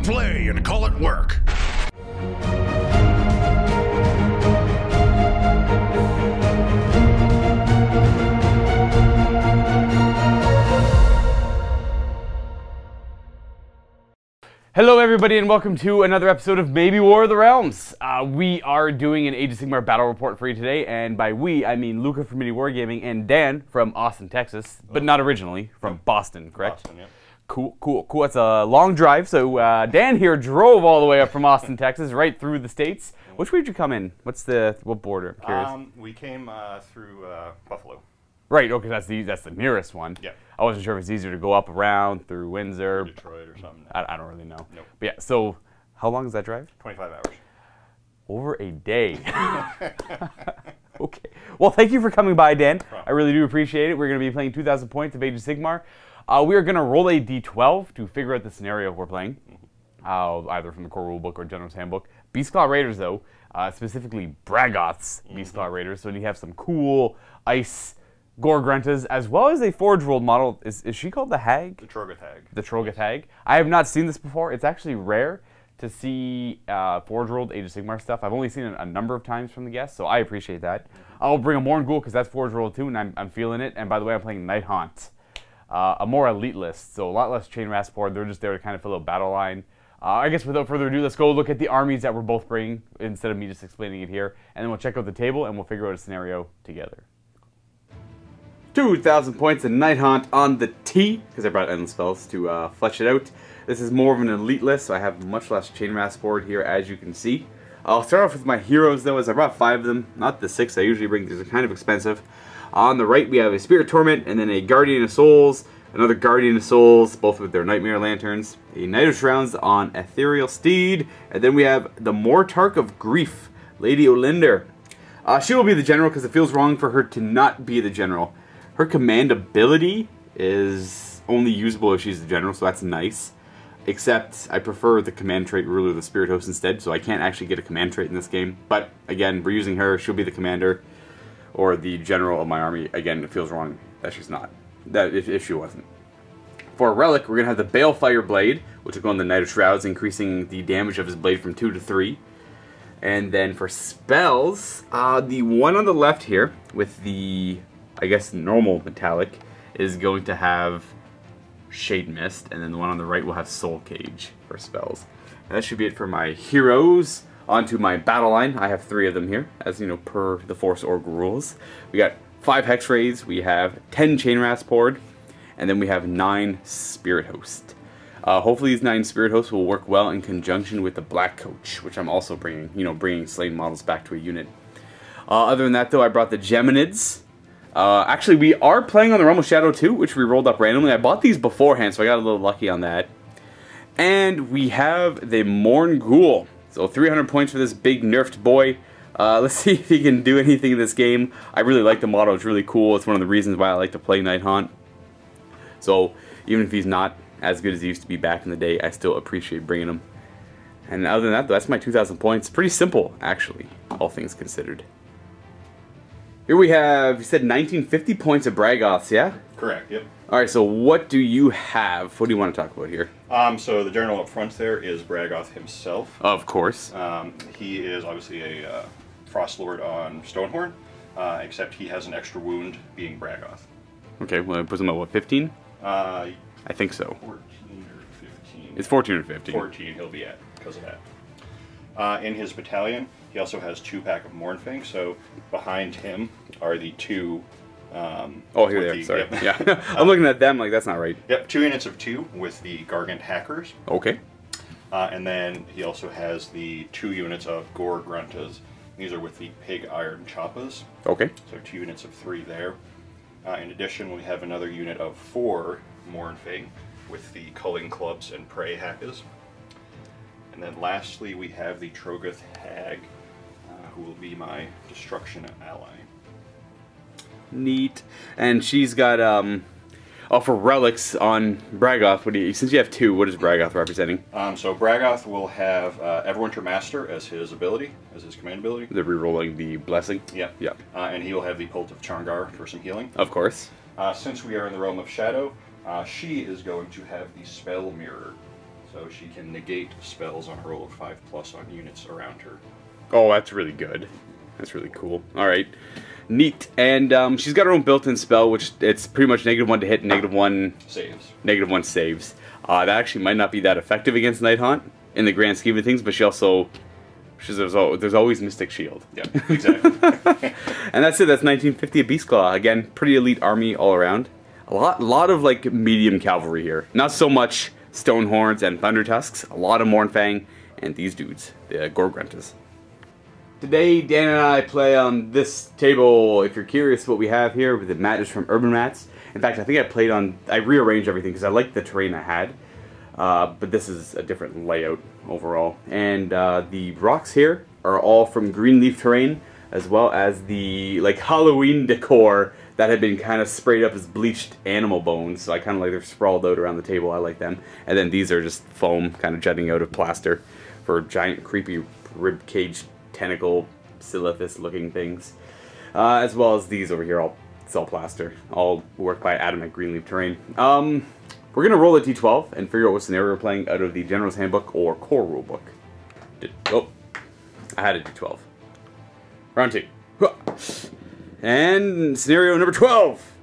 play and call it work. Hello everybody and welcome to another episode of Maybe War of the Realms. We are doing an Age of Sigmar battle report for you today, and by we, I mean Luka from MiniWarGaming and Dan from Austin, Texas, but not originally, from Boston, correct? Boston, yeah. Cool. It's a long drive, so Dan here drove all the way up from Austin, Texas, right through the States. Which way did you come in? What border? I'm curious. We came through Buffalo. Right, okay, that's the nearest one. Yeah. I wasn't sure if it's easier to go up around through Windsor. Or Detroit or something. I don't really know. Nope. But yeah, so how long is that drive? 25 hours. Over a day. Okay. Well, thank you for coming by, Dan. No I really do appreciate it. We're going to be playing 2,000 points of Age of Sigmar. We are going to roll a d12 to figure out the scenario we're playing, either from the core rulebook or General's Handbook. Beastclaw Raiders, though, specifically Braggoth's Beastclaw Raiders. So you have some cool ice Gore-Gruntas, as well as a forge-rolled model. Is she called the Hag? The Trogoth Hag. The Trogoth Hag. I have not seen this before. It's actually rare to see forge-rolled Age of Sigmar stuff. I've only seen it a number of times from the guests, so I appreciate that. I'll bring a Morn Ghoul because that's forge-rolled too, and I'm feeling it. And by the way, I'm playing Nighthaunt, a more elite list, so a lot less chain rasp board. They're just there to kind of fill a battle line. I guess without further ado, let's go look at the armies that we're both bringing instead of me just explaining it here, and then we'll check out the table and we'll figure out a scenario together. 2,000 points in Nighthaunt on the T, because I brought endless spells to flesh it out. This is more of an elite list, so I have much less chain rasp board here, as you can see. I'll start off with my heroes, though, as I brought 5 of them, not the 6 I usually bring. These are kind of expensive. On the right, we have a Spirit Torment, and then a Guardian of Souls, another Guardian of Souls, both with their Nightmare Lanterns, a Knight of Shrouds on Ethereal Steed, and then we have the Mortarch of Grief, Lady Olynder. She will be the general, because it feels wrong for her to not be the general. Her command ability is only usable if she's the general, so that's nice. Except, I prefer the command trait Ruler of the Spirit Host instead, so I can't actually get a command trait in this game. But, again, we're using her, she'll be the commander, or the general of my army. Again, it feels wrong that she's not, if she wasn't. For a relic, we're going to have the Balefire Blade, which will go on the Knight of Shrouds, increasing the damage of his blade from 2 to 3. And then for spells, the one on the left here, with the, I guess, normal metallic, is going to have Shade Mist, and then the one on the right will have Soul Cage for spells. And that should be it for my heroes. Onto my battle line. I have 3 of them here, as you know, per the Force Org rules. We got 5 Hex Rays, we have 10 Chain Rasp board, and then we have 9 Spirit Host. Hopefully these 9 Spirit Hosts will work well in conjunction with the Black Coach, which I'm also bringing, bringing slain models back to a unit. Other than that, though, I brought the Geminids. Actually, we are playing on the Realm of Shadow 2, which we rolled up randomly. I bought these beforehand, so I got a little lucky on that. And we have the Morn Ghoul. So 300 points for this big nerfed boy. Let's see if he can do anything in this game. I really like the model. It's really cool. It's one of the reasons why I like to play Nighthaunt. So even if he's not as good as he used to be back in the day, I still appreciate bringing him. And other than that, that's my 2,000 points. Pretty simple, actually, all things considered. Here we have, you said 1950 points of Braggoths, yeah? Correct, yep. Alright, so what do you have? What do you want to talk about here? So the general up front there is Braggoth himself. Of course. He is obviously a Frost Lord on Stonehorn, except he has an extra wound being Braggoth. Okay, well, it puts him at what, 15? I think so. 14 or 15. It's 14 or 15. 14 he'll be at, because of that. In his battalion, he also has 2 pack of Mournfang, so behind him are the 2... oh, here they are, sorry. Yep. Yeah, I'm looking at them like that's not right. Yep, 2 units of 2 with the Gargant Hackers. Okay. And then he also has the 2 units of Gore-Gruntas. These are with the Pig Iron Choppas. Okay. So 2 units of 3 there. In addition, we have another unit of 4 Mournfang with the Culling Clubs and Prey Hackers. And then lastly, we have the Trogoth Hag, who will be my destruction ally. Neat. And she's got, for relics on Braggoth, since you have 2, what is Braggoth representing? So Braggoth will have Everwinter Master as his ability, as his command ability. They're rerolling the Blessing? Yeah. Yeah. And he will have the Pult of Changar for some healing. Of course. Since we are in the Realm of Shadow, she is going to have the Spell Mirror. So she can negate spells on a roll of 5+ on units around her. Oh, that's really good. That's really cool. All right. Neat. And she's got her own built-in spell, which it's pretty much -1 to hit, -1 Saves. -1 saves. That actually might not be that effective against Nighthaunt in the grand scheme of things, but there's always Mystic Shield. Yep, exactly. And that's it. That's 1950 of Beastclaw. Again, pretty elite army all around. A lot of like medium cavalry here. Not so much Stonehorns and Thunder Tusks. A lot of Mournfang and these dudes, the Gorgruntas. Today, Dan and I play on this table. If you're curious what we have here, with the mat is from Urban Mats. In fact, I think I rearranged everything because I liked the terrain I had. But this is a different layout overall. And the rocks here are all from Greenleaf terrain, as well as the like Halloween decor that had been kind of sprayed up as bleached animal bones. So I kind of like they're sprawled out around the table. I like them. And then these are just foam kind of jutting out of plaster for giant creepy rib cage tentacle Silithus looking things. As well as these over here, it's all plaster. All worked by Adam at Greenleaf Terrain. We're going to roll a d12 and figure out what scenario we're playing out of the General's Handbook or Core Rulebook. Oh, I had a d12. Round 2. And scenario number 12.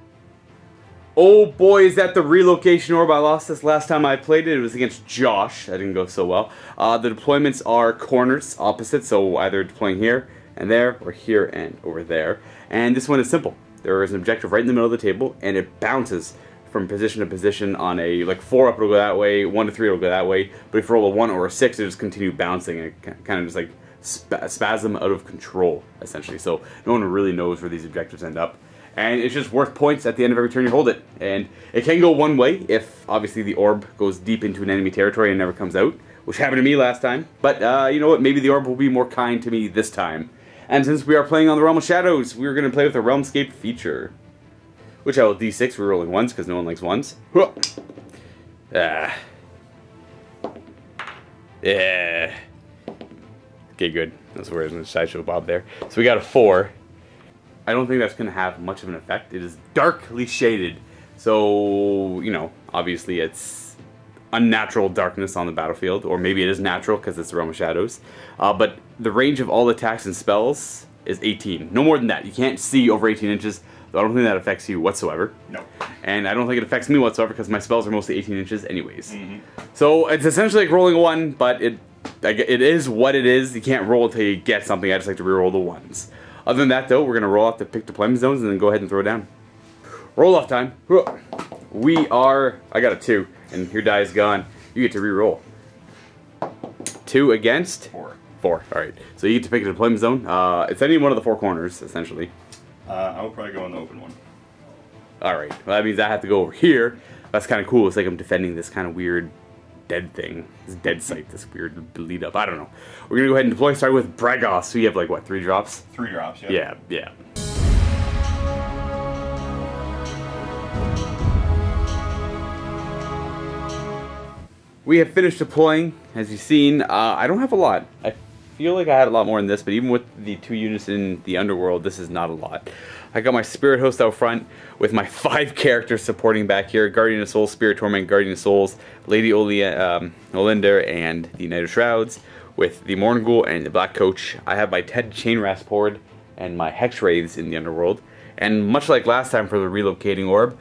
Oh boy, is that the Relocation Orb. I lost this last time I played it. It was against Josh. That didn't go so well. The deployments are corners, opposite, so either deploying here and there, or here and over there. And this one is simple. There is an objective right in the middle of the table, and it bounces from position to position on a, like 4 up it'll go that way, 1 to 3 it'll go that way, but if you roll a 1 or a 6 it'll just continue bouncing, and it kind of just like spasm out of control, essentially. So no one really knows where these objectives end up. And it's just worth points at the end of every turn you hold it. And it can go one way if, obviously, the orb goes deep into an enemy territory and never comes out, which happened to me last time. But, you know what, maybe the orb will be more kind to me this time. And since we are playing on the Realm of Shadows, we're going to play with the Realmscape feature. Which I will d6, we're rolling 1s, because no one likes 1s. Yeah. Okay, good. That's where it's in the Sideshow Bob there. So we got a 4. I don't think that's going to have much of an effect. It is darkly shaded. So, you know, obviously it's unnatural darkness on the battlefield. Or maybe it is natural because it's the Realm of Shadows. But the range of all attacks and spells is 18. No more than that. You can't see over 18 inches. So I don't think that affects you whatsoever. No. And I don't think it affects me whatsoever because my spells are mostly 18 inches anyways. So it's essentially like rolling a 1, but it is what it is. You can't roll until you get something. I just like to reroll the 1s. Other than that, though, we're going to roll off the pick deployment zones and then go ahead and throw it down. Roll off time. We are... I got a 2, and your die is gone. You get to re-roll. 2 against? 4. 4, alright. So you get to pick a deployment zone. It's any one of the 4 corners, essentially. I will probably go in the open one. Alright. Well, that means I have to go over here. That's kind of cool. It's like I'm defending this kind of weird dead thing. This dead site. This weird lead up. I don't know. We're going to go ahead and deploy. Start with Braggoth. So you have like, what, 3 drops? 3 drops, yeah. Yeah. We have finished deploying, as you've seen. I don't have a lot. I feel like I had a lot more in this, but even with the 2 units in the underworld, this is not a lot. I got my Spirit Host out front with my 5 characters supporting back here. Guardian of Souls, Spirit Torment, Guardian of Souls, Lady Olynder, and the Knight of Shrouds with the Morn Ghoul and the Black Coach. I have my Ted Chain Raspord and my Hex Wraiths in the underworld. And much like last time for the Relocating Orb,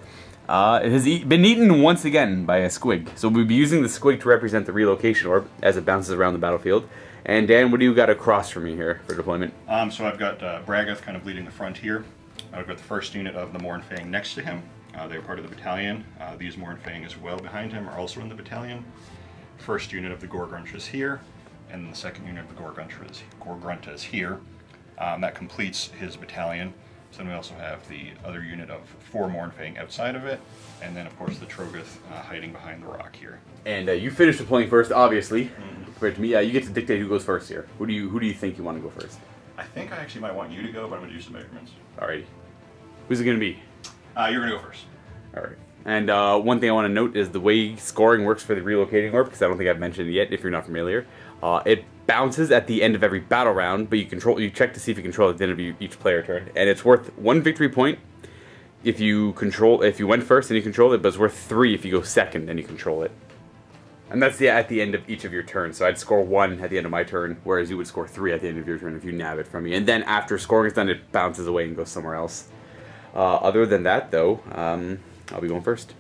it has been eaten once again by a Squig. So we'll be using the Squig to represent the Relocation Orb as it bounces around the battlefield. And Dan, what do you got across from me here for deployment? So I've got Braggoth kind of leading the front here. I've got the first unit of the Mournfang next to him. They're part of the battalion. These Mournfang as well behind him are also in the battalion. First unit of the Gorgruntas here, and the second unit of the Gorgruntas here. That completes his battalion. So then we also have the other unit of 4 Mournfang outside of it, and then of course the Trogoth hiding behind the rock here. And you finished deploying first, obviously, compared to me. You get to dictate who goes first here. Who do you think you want to go first? I think I actually might want you to go, but I'm going to do some measurements. Alrighty. Who's it going to be? You're going to go first. Alright. And one thing I want to note is the way scoring works for the Relocating Orb, because I don't think I've mentioned it yet if you're not familiar. It bounces at the end of every battle round, but you check to see if you control it at the end of each player turn. And it's worth 1 victory point if you went first and you control it, but it's worth 3 if you go second and you control it. And that's at the end of each of your turns. So I'd score 1 at the end of my turn, whereas you would score 3 at the end of your turn if you nab it from me. And then after scoring is done, it bounces away and goes somewhere else. Other than that, though, I'll be going first.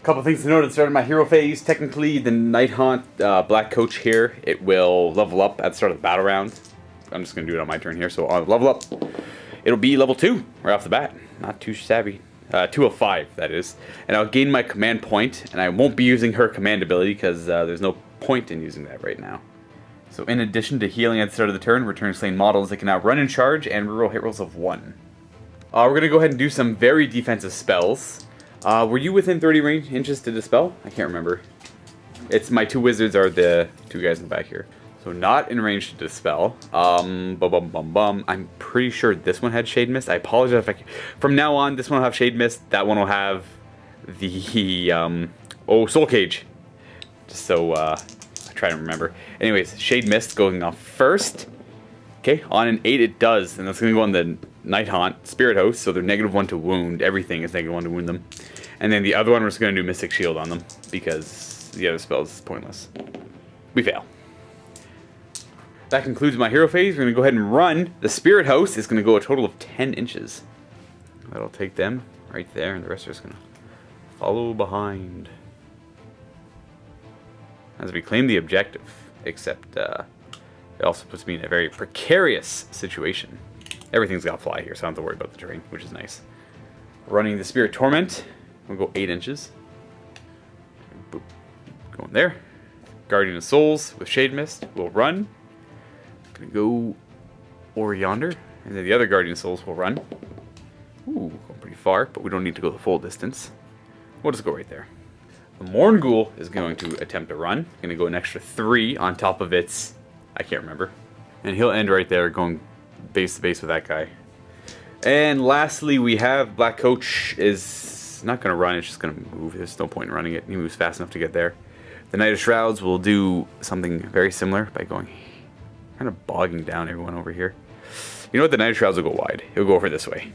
Couple things to note at the start of my hero phase. Technically, the Nighthaunt Black Coach here, it will level up at the start of the battle round. I'm just going to do it on my turn here. So on level up, it'll be level 2 right off the bat. Not too shabby. 2 of 5, that is. And I'll gain my command point, and I won't be using her command ability because there's no point in using that right now. So in addition to healing at the start of the turn, return slain models that can now run and charge and reroll hit rolls of 1. We're going to go ahead and do some very defensive spells. Were you within 30 inches to dispel? I can't remember. It's my 2 wizards are the 2 guys in the back here. So not in range to dispel. I'm pretty sure this one had Shade Mist. I apologize if from now on, this one will have Shade Mist. That one will have the Soul Cage. Just so I try to remember. Anyways, Shade Mist going off first. Okay, on an 8 it does, and that's going to go on the Nighthaunt Spirit Host, so they're -1 to wound. Everything is -1 to wound them. And then the other one we're just going to do Mystic Shield on them, because the other spell is pointless. We fail. That concludes my hero phase. We're going to go ahead and run. The Spirit Host is going to go a total of 10 inches. That'll take them right there, and the rest are just going to follow behind. As we claim the objective, except it also puts me in a very precarious situation. Everything's got fly here, so I don't have to worry about the terrain, which is nice. Running the Spirit Torment, we'll go 8 inches. Boop. Going there. Guardian of Souls with Shade Mist will run. Gonna go over yonder, and then the other Guardian of Souls will run. Ooh, going pretty far, but we don't need to go the full distance. We'll just go right there. The Morn Ghoul is going to attempt to run. Gonna go an extra 3 on top of its, I can't remember. And he'll end right there, going base to base with that guy. And lastly, we have Black Coach is not going to run, it's just going to move. There's no point in running it. He moves fast enough to get there. The Knight of Shrouds will do something very similar by going, kind of bogging down everyone over here. You know what? The Knight of Shrouds will go wide. He'll go over this way.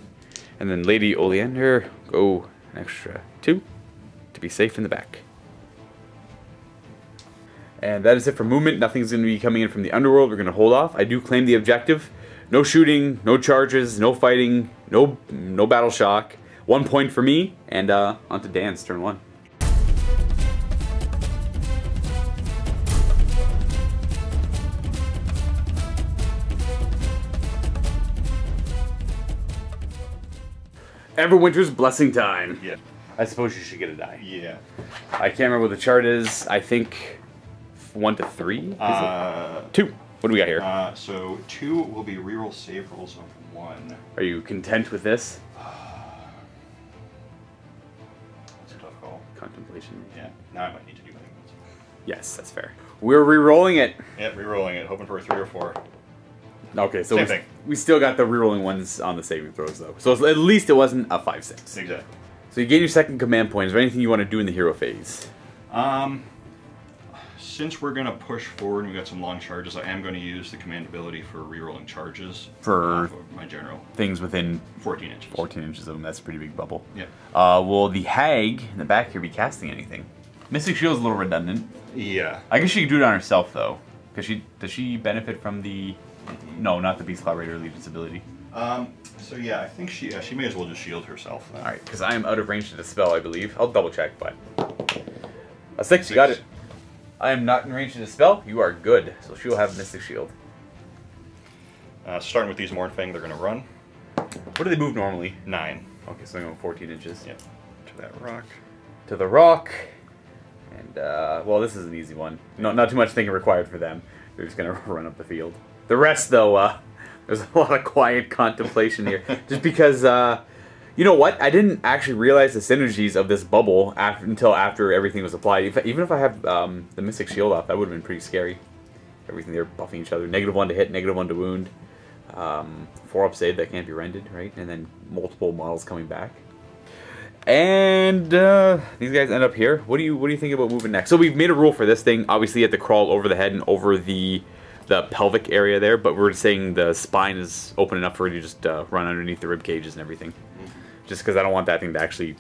And then Lady Olynder, go an extra 2 to be safe in the back. And that is it for movement. Nothing's going to be coming in from the underworld. We're going to hold off. I do claim the objective. No shooting, no charges, no fighting, no battle shock. 1 point for me, and on to Dan's turn 1. Everwinter's Blessing time. Yeah. I suppose you should get a die. Yeah. I can't remember what the chart is. I think 1 to 3? Is it? 2. What do we got here? So 2 will be reroll save rolls of 1. Are you content with this? It's a tough call. Contemplation. Yeah. Now I might need to do anything. Yes, that's fair. We're re-rolling it. Yeah, rerolling it, hoping for a 3 or 4. Okay, so Same thing. We still got the re-rolling ones on the saving throws, though. So at least it wasn't a 5-6. Exactly. So you gain your second command point. Is there anything you want to do in the hero phase? Since we're going to push forward and we've got some long charges, I am going to use the command ability for rerolling charges For off of my general. Things within 14 inches. 14 inches of them. That's a pretty big bubble. Yeah. Will the Hag in the back here be casting anything? Mystic Shield's a little redundant. Yeah. I guess she could do it on herself, though. Does she benefit from the... No, not the Beastclaw Raider Allegiance ability. So yeah, I think she may as well just shield herself then. Alright, because I am out of range to dispel, I believe. I'll double check, but... A 6, you got it. I am not in range to dispel. You are good. So she'll have Mystic Shield. Starting with these Mournfang, they're going to run. What do they move normally? 9. Okay, so I'm going 14 inches. Yep. To that rock. To the rock. And, well, this is an easy one. Not too much thinking required for them. They're just going to run up the field. The rest, though, there's a lot of quiet contemplation here. Just because, you know what? I didn't actually realize the synergies of this bubble until after everything was applied. Even if I have the Mystic Shield off, that would have been pretty scary. Everything they're buffing each other. -1 to hit, -1 to wound. 4-up save that can't be rendered, right? And then multiple models coming back. And these guys end up here. What do you think about moving next? So we've made a rule for this thing. Obviously, you have to crawl over the head and over the the pelvic area there, but we're saying the spine is open enough for you to just run underneath the rib cages and everything. Just because I don't want that thing to actually,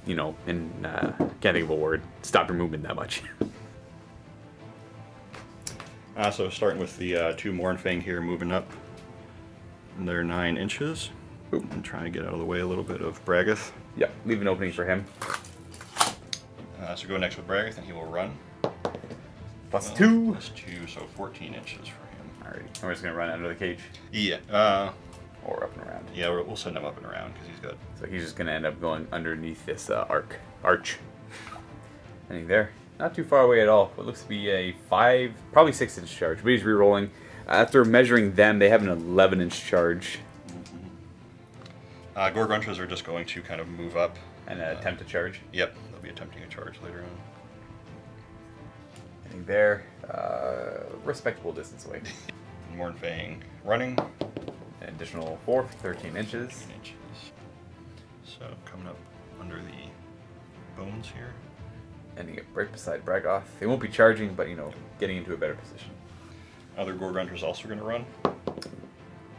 you know, can't think of a word, stop your movement that much. So starting with the 2 Mourn here, moving up. They're 9 inches. Oop. And trying to get out of the way a little bit of Braggoth. Yep, leave an opening for him. So go next with Braggoth, and he will run. Plus 2. Plus 2, so 14 inches for him. Alright, we're just going to run under the cage. Yeah. Or up and around. Yeah, we'll send him up and around because he's good. So he's just going to end up going underneath this arch. Anything there? Not too far away at all. What looks to be a 5, probably 6-inch charge. But he's re-rolling. After measuring them, they have an 11-inch charge. Gorgunchas are just going to kind of move up. And attempt to charge? Yep, they'll be attempting a charge later on. Anything there? Respectable distance away. Morn running. An additional 4, 13 inches. 13 inches. So coming up under the bones here. Ending up right beside Braggoth. They won't be charging, but, you know, getting into a better position. Other Gorgunchas also going to run.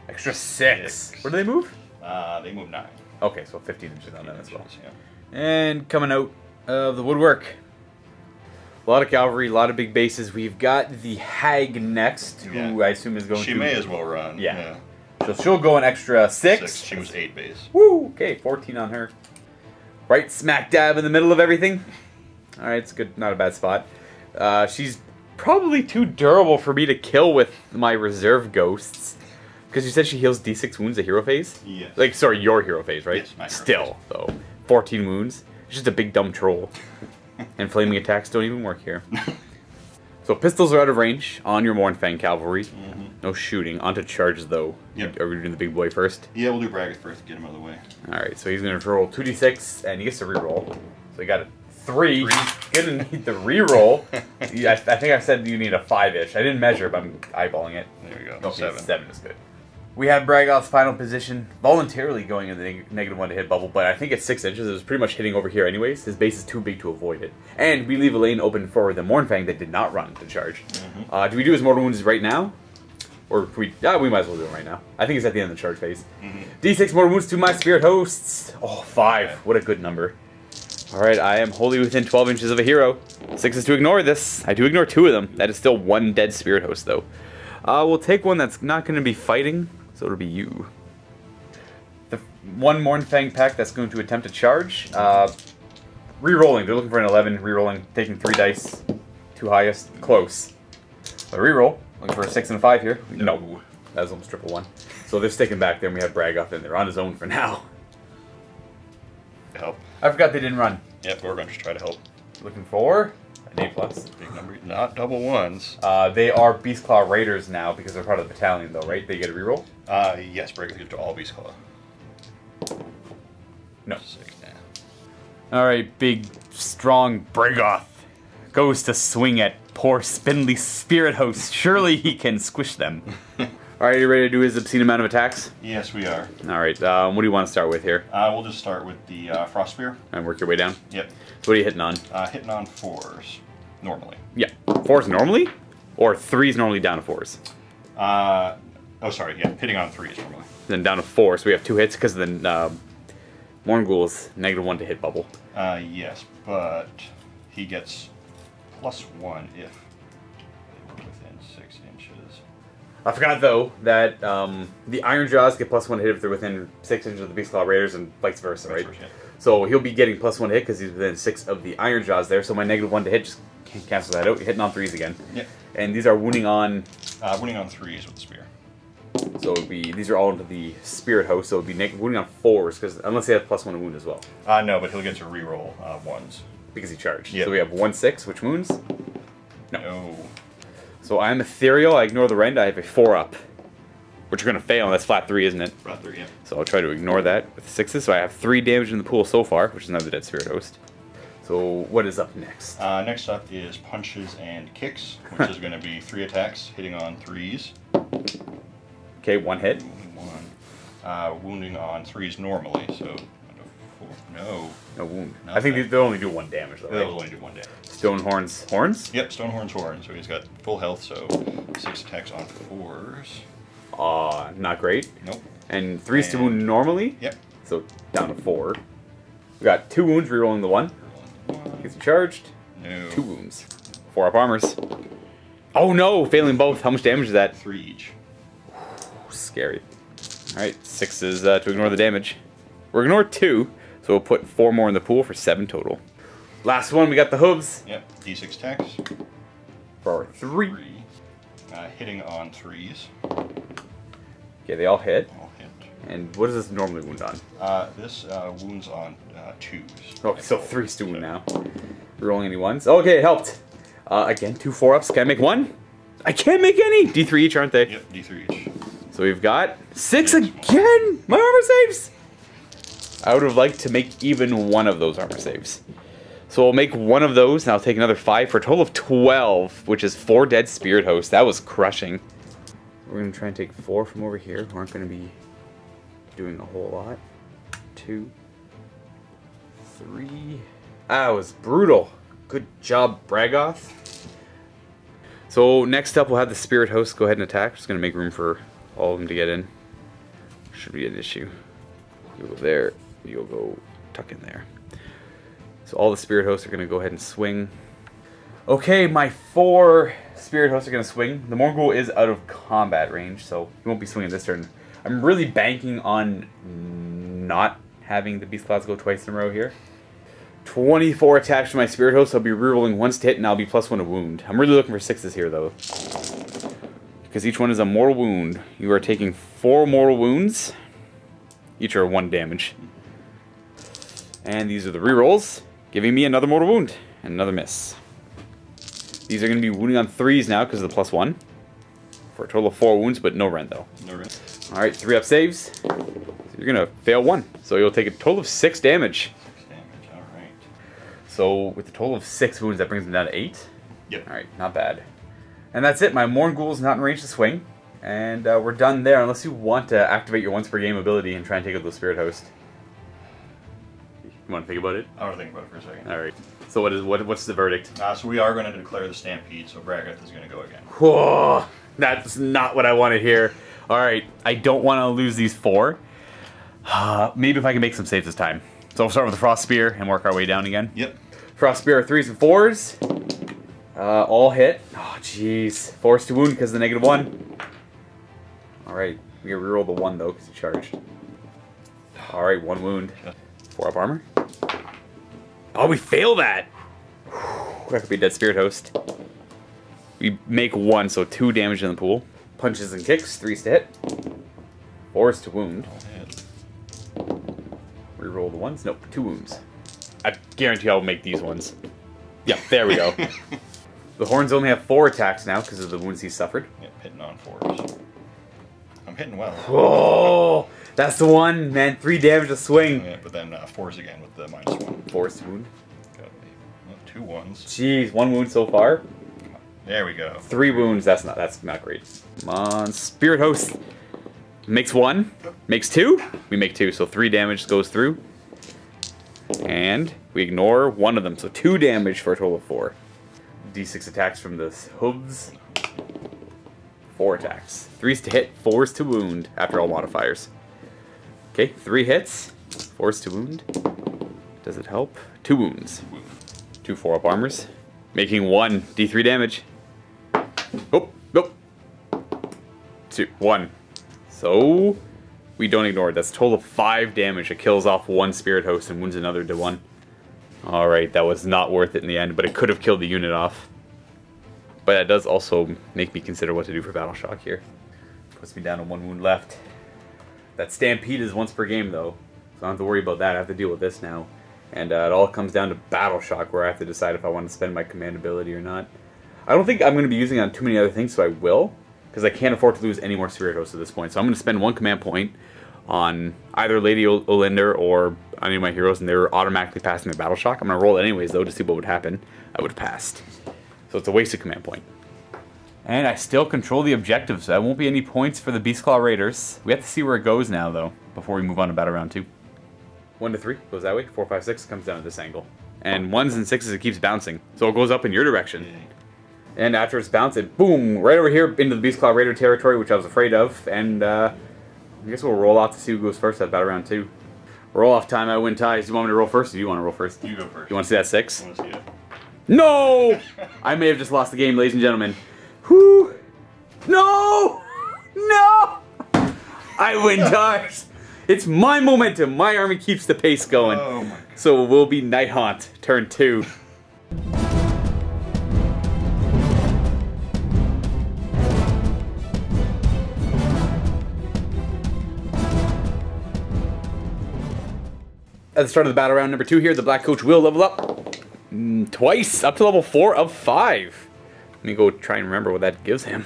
Extra 6. Where do they move? They move 9. Okay, so 15 inches on them as well. Yeah. And coming out of the woodwork. A lot of cavalry, a lot of big bases. We've got the Hag next, who I assume is going to... She may as well run. Yeah. So she'll go an extra 6. She was 8 base. Woo! Okay, 14 on her. Right smack dab in the middle of everything. Alright, it's good. Not a bad spot. She's probably too durable for me to kill with my reserve ghosts. Because you said she heals D6 wounds at hero phase? Yes. Like, sorry, your hero phase, right? Yes, my hero Still, phase. though. 14 wounds. It's just a big dumb troll. And flaming attacks don't even work here. So pistols are out of range on your Morn cavalry. No shooting. Onto charges, though. Yep. Are we doing the big boy first? Yeah, we'll do Braggoth first to get him out of the way. Alright, so he's going to roll 2d6, and he gets to reroll. So he got a 3. He's going to need the reroll. I think I said you need a 5-ish. I didn't measure, but I'm eyeballing it. There we go. Okay, 7. 7 is good. We have Braggoth's final position, voluntarily going in the -1 to hit bubble, but I think it's 6 inches. It was pretty much hitting over here anyways. His base is too big to avoid it. And we leave a lane open for the Mournfang that did not run to charge. Do we do his mortal wounds right now? Or we might as well do it right now. I think it's at the end of the charge phase. D6 mortal wounds to my spirit hosts. Oh, 5. What a good number. Alright, I am wholly within 12 inches of a hero. 6 is to ignore this. I do ignore 2 of them. That is still 1 dead spirit host, though. We'll take one that's not going to be fighting. So it'll be you. The 1 Mournfang pack that's going to attempt to charge. Re-rolling. They're looking for an 11. Re-rolling. Taking 3 dice. 2 highest. Close. But re-roll. Looking for a 6 and a 5 here. No. That was almost triple 1. So they're sticking back there and we have Braggoth in there on his own for now. Help. I forgot they didn't run. Yep, we're going to try to help. Looking for an A+. Big number. Not double 1s. They are Beastclaw Raiders now because they're part of the battalion though, right? They get a reroll? Yes, Braggoth gives to all Beastclaw. No. 6 now. Alright, big, strong Braggoth goes to swing at poor spindly spirit hosts. Surely he can squish them. Alright, you ready to do his obscene amount of attacks? Yes, we are. Alright, what do you want to start with here? We'll just start with the Frost Spear. And work your way down? Yep. So what are you hitting on? Hitting on 4s, normally. Yeah. 4s normally? Or 3s normally down to 4s? Oh, sorry, yeah, hitting on 3s normally. Then down to 4, so we have 2 hits because the Morn Ghoul's -1 to hit bubble. Yes, but he gets +1 if they were within 6 inches. I forgot though that the Iron Jaws get +1 hit if they're within 6 inches of the Beastclaw Raiders and vice versa, right? Yeah. So he'll be getting +1 hit because he's within 6 of the Iron Jaws there. So my -1 to hit just cancels that out. You're hitting on 3s again. Yep. And these are wounding on. Wounding on 3s with the spear. So it would be these are all into the Spirit Host. So it would be wounding on 4s because unless he has +1 to wound as well. No, but he'll get to reroll 1s. Because he charged. Yep. So we have 1/6, which wounds. No. So I'm ethereal. I ignore the rend. I have a 4-up, which you're going to fail. And that's flat 3, isn't it? Flat 3, yeah. So I'll try to ignore that with 6s. So I have 3 damage in the pool so far, which is another dead Spirit Host. So what is up next? Next up is punches and kicks, which is going to be 3 attacks, hitting on 3s. Okay, 1 hit. 1. Wounding on 3s normally, so 4. No. No wound. Nothing. I think they'll only do 1 damage though. They'll Right? only do 1 damage. Stonehorn's horns? Yep, Stonehorn's horn. So he's got full health, so 6 attacks on 4s. Not great. Nope. And 3's to wound normally? Yep. So down to 4. We got 2 wounds, rerolling the 1. Gets you charged. No. 2 wounds. 4 up armors. Oh no! Failing both. How much damage is that? 3 each. Scary. Alright, 6 is to ignore the damage. We'll ignore 2, so we'll put 4 more in the pool for 7 total. Last one, we got the hooves. Yep, d6 attacks. For 3. Hitting on 3s. Okay, they all hit. All hit. And what does this normally wound on? This wounds on 2s. Oh, so 3's to wound now. Rolling any ones. Okay, it helped. Again, 2 4-ups. Can I make 1? I can't make any! D3 each, aren't they? Yep, d3 each. So we've got 6 again! My armor saves! I would have liked to make even 1 of those armor saves. So I'll make 1 of those, and I'll take another 5 for a total of 12, which is 4 dead spirit hosts. That was crushing. We're going to try and take 4 from over here, who aren't going to be doing a whole lot. 2, 3. That was brutal. Good job, Braggoth. So next up, we'll have the spirit host go ahead and attack. Just going to make room for all of them to get in. Should be an issue. You'll go there. You'll go tuck in there. So all the spirit hosts are going to go ahead and swing. Okay, my 4 spirit hosts are going to swing. The Morn Ghoul is out of combat range, so he won't be swinging this turn. I'm really banking on not having the Beastclaws go twice in a row here. 24 attacks to my spirit host. I'll be rerolling once to hit, and I'll be +1 to wound. I'm really looking for 6s here, though, because each one is a mortal wound. You are taking 4 mortal wounds. Each are 1 damage. And these are the rerolls, giving me another mortal wound and another miss. These are going to be wounding on 3s now because of the +1. For a total of 4 wounds, but no rend though. No rend. Alright, 3 up saves. So you're going to fail 1. So you'll take a total of 6 damage. 6 damage, alright. So with a total of 6 wounds, that brings them down to 8. Yep. Alright, not bad. And that's it. My Morn Ghoul is not in range to swing. And we're done there, unless you want to activate your once per game ability and try and take out the Spirit Host. You want to think about it? I want to think about it for a second. Alright. So what's the verdict? So we are going to declare the Stampede, so Braggoth is going to go again. Whoa, that's not what I want to hear. Alright, I don't want to lose these 4. Maybe if I can make some saves this time. So we'll start with the Frost Spear and work our way down again. Yep. Frost Spear are 3s and 4s. All hit. Oh, jeez. Forced to wound because of the -1. Alright, we gotta reroll the 1 though because he charged. Alright, 1 wound. 4 up armor. Oh, we fail that! That could be a dead Spirit Host. We make 1, so 2 damage in the pool. Punches and kicks, 3s to hit. 4s to wound. Reroll the 1s. Nope, 2 wounds. I guarantee I'll make these ones. Yep, there we go. The horns only have 4 attacks now because of the wounds he suffered. Yep, hitting on 4s. I'm hitting well. Oh, that's the one, man. 3 damage a swing. Yeah, but then 4s again with the -1. 4s to wound. Got 2 1s. Jeez, 1 wound so far. There we go. 3 wounds. That's not great. Come on, Spirit Host makes 1, makes 2. We make 2, so 3 damage goes through, and we ignore 1 of them, so 2 damage for a total of 4. D6 attacks from the hooves. 4 attacks. 3s to hit, 4s to wound after all modifiers. Okay, 3 hits, 4s to wound. Does it help? 2 wounds. 2 4-up armors. Making 1 D3 damage. Oh, nope. 2, 1. So, we don't ignore it. That's a total of 5 damage. It kills off 1 Spirit Host and wounds another to 1. Alright, that was not worth it in the end, but it could have killed the unit off. But that does also make me consider what to do for Battle Shock here. Puts me down to 1 wound left. That Stampede is once per game though, so I don't have to worry about that. I have to deal with this now. And it all comes down to Battle Shock, where I have to decide if I want to spend my command ability or not. I don't think I'm going to be using it on too many other things, so I will, because I can't afford to lose any more Spirit Hosts at this point. So I'm going to spend 1 command point on either Lady Olynder or any of my heroes, and they're automatically passing the Battle Shock. I'm going to roll it anyways, though, to see what would happen. I would have passed. So it's a wasted command point. And I still control the objectives, so there won't be any points for the Beastclaw Raiders. We have to see where it goes now, though, before we move on to Battle Round 2. 1 to 3 goes that way. 4, 5, 6 comes down to this angle. And 1s and 6s, it keeps bouncing. So it goes up in your direction. And after it's bounced, it boom, right over here into the Beastclaw Raider territory, which I was afraid of. And I guess we'll roll off to see who goes first at battle round 2. Roll off time, I win ties. Do you want me to roll first, or do you want to roll first? You go first. You want to see that 6? I want to see it. No! I may have just lost the game, ladies and gentlemen. Whew! No! No! I win ties. It's my momentum. My army keeps the pace going. Oh my God. So it will be Nighthaunt, turn 2. At the start of the battle round number 2 here, the Black Coach will level up twice, up to level 4 of 5. Let me go try and remember what that gives him.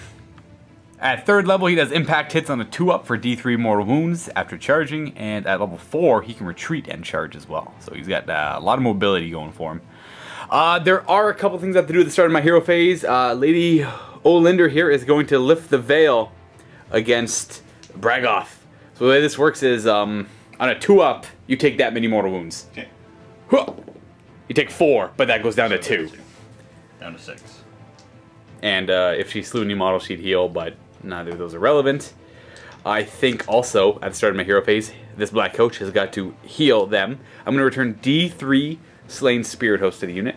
At 3rd level, he does impact hits on a 2-up for D3 mortal wounds after charging, and at level 4, he can retreat and charge as well. So he's got a lot of mobility going for him. There are a couple things I have to do at the start of my hero phase. Lady Olynder here is going to lift the veil against Braggoth. So the way this works is, on a 2-up, you take that many mortal wounds. Okay. You take 4, but that goes down to 2. Down to 6. And if she slew a new model, she'd heal, but neither of those are relevant. I think also, at the start of my hero phase, this Black Coach has got to heal them. I'm going to return D3 Slain Spirit Host to the unit.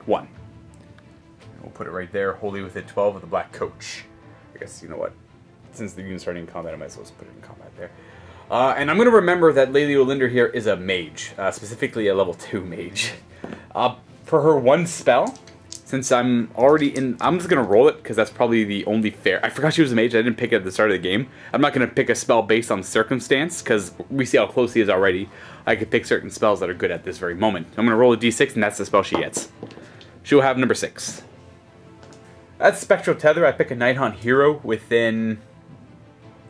1. We'll put it right there, wholly within 12 of the Black Coach. I guess, you know what? Since the unit's starting in combat, I might as well put it in combat there. And I'm going to remember that Lady Olynder here is a mage, specifically a level 2 mage. For her 1 spell, since I'm already in, I'm just going to roll it because that's probably the only fair. I forgot she was a mage, I didn't pick it at the start of the game. I'm not going to pick a spell based on circumstance because we see how close he is already. I could pick certain spells that are good at this very moment. I'm going to roll a d6 and that's the spell she gets. She will have number 6. That's Spectral Tether. I pick a Nighthaunt hero within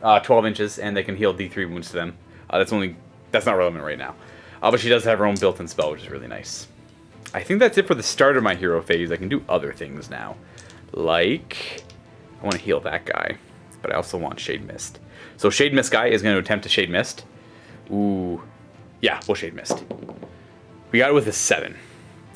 12 inches, and they can heal D3 wounds to them. That's not relevant right now. But she does have her own built-in spell, which is really nice. I think that's it for the start of my hero phase. I can do other things now. Like, I want to heal that guy, but I also want Shade Mist. So Shade Mist guy is going to attempt to Shade Mist. Ooh. Yeah, we'll Shade Mist. We got it with a 7.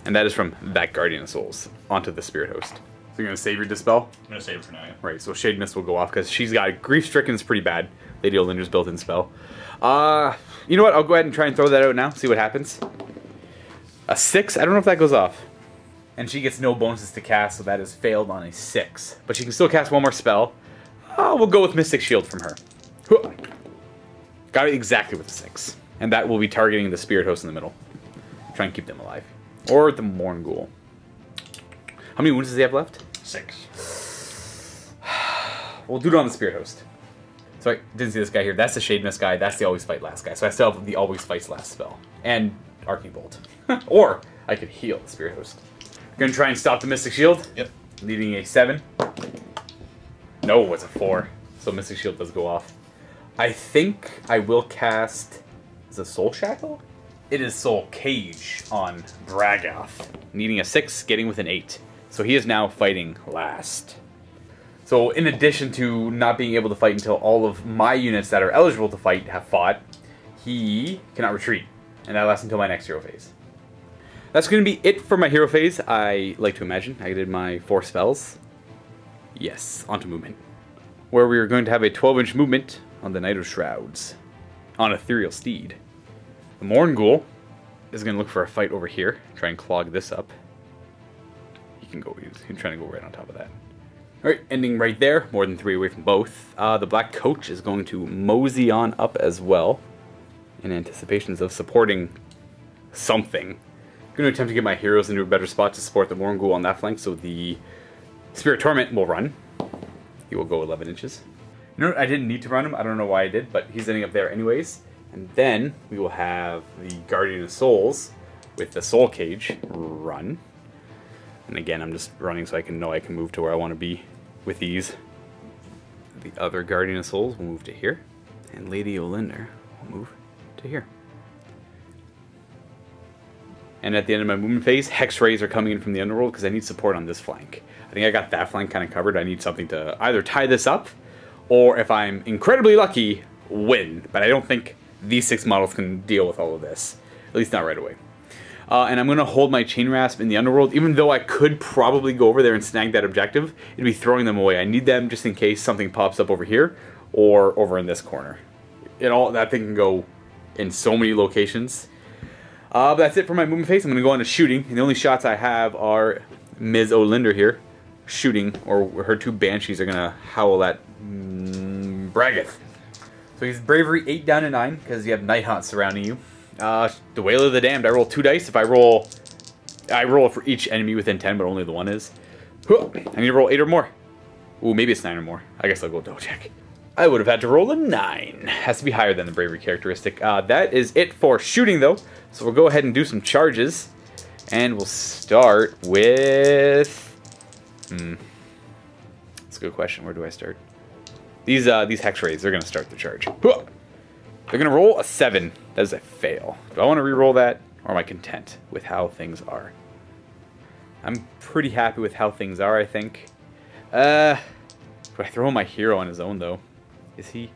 And that is from that Guardian of Souls onto the Spirit Host. So you're going to save your Dispel? I'm going to save it for now, yeah. Right, so Shade Mist will go off because she's got Grief Stricken is pretty bad. Lady Olynder's built-in spell. You know what? I'll go ahead and try and throw that out now. See what happens. A 6? I don't know if that goes off. And she gets no bonuses to cast, so that is failed on a 6. But she can still cast 1 more spell. We'll go with Mystic Shield from her. Got it exactly with a 6. And that will be targeting the Spirit Host in the middle. Try and keep them alive. Or the Morn Ghoul. How many wounds does he have left? 6. We'll do it on the Spirit Host. So I didn't see this guy here. That's the Shade Mist guy. That's the Always Fight Last guy. So I still have the Always Fights Last spell. And Arcane Bolt. Or I could heal the Spirit Host. Gonna try and stop the Mystic Shield. Yep. Leading a 7. No, it's a 4. So Mystic Shield does go off. I think I will cast... Is it Soul Shackle? It is Soul Cage on Braggoth. Needing a 6, getting with an 8. So he is now fighting last. So in addition to not being able to fight until all of my units that are eligible to fight have fought, he cannot retreat. And that lasts until my next hero phase. That's going to be it for my hero phase. I like to imagine I did my 4 spells. Yes, onto movement. Where we are going to have a 12-inch movement on the Knight of Shrouds. On Ethereal Steed. The Morn Ghoul is going to look for a fight over here. Try and clog this up. He's trying to go right on top of that. Alright, ending right there. More than 3 away from both. The Black Coach is going to mosey on up as well. In anticipations of supporting something. I'm going to attempt to get my heroes into a better spot to support the Morn Ghoul on that flank, so the Spirit Torment will run. He will go 11 inches. You know what? I didn't need to run him. I don't know why I did, but he's ending up there anyways. And then we will have the Guardian of Souls with the Soul Cage run. And again, I'm just running so I can know I can move to where I want to be with ease. The other Guardian of Souls will move to here. And Lady Olynder will move to here. And at the end of my movement phase, Hex Rays are coming in from the underworld because I need support on this flank. I think I got that flank kind of covered. I need something to either tie this up, or if I'm incredibly lucky, win. But I don't think these 6 models can deal with all of this. At least not right away. And I'm going to hold my Chain Rasp in the Underworld, even though I could probably go over there and snag that objective. It'd be throwing them away. I need them just in case something pops up over here or over in this corner. That thing can go in so many locations. But that's it for my movement phase. I'm going to go on to shooting, and the only shots I have are Ms. Olynder here shooting, or her 2 Banshees are going to howl at Braggoth. So he's Bravery 8 down to 9, because you have Nighthaunt surrounding you. The Wailer of the Damned, I roll 2 dice. If I roll for each enemy within 10, but only the one is. I need to roll 8 or more. Ooh, maybe it's 9 or more. I guess I'll go double check. I would have had to roll a 9. Has to be higher than the Bravery characteristic. That is it for shooting, though. So we'll go ahead and do some charges. And we'll start with... That's a good question. Where do I start? These Hex Raids, they're going to start the charge. They're going to roll a 7. That is a fail. Do I want to re-roll that, or am I content with how things are? I'm pretty happy with how things are, I think. Do I throw my hero on his own, though? Is he...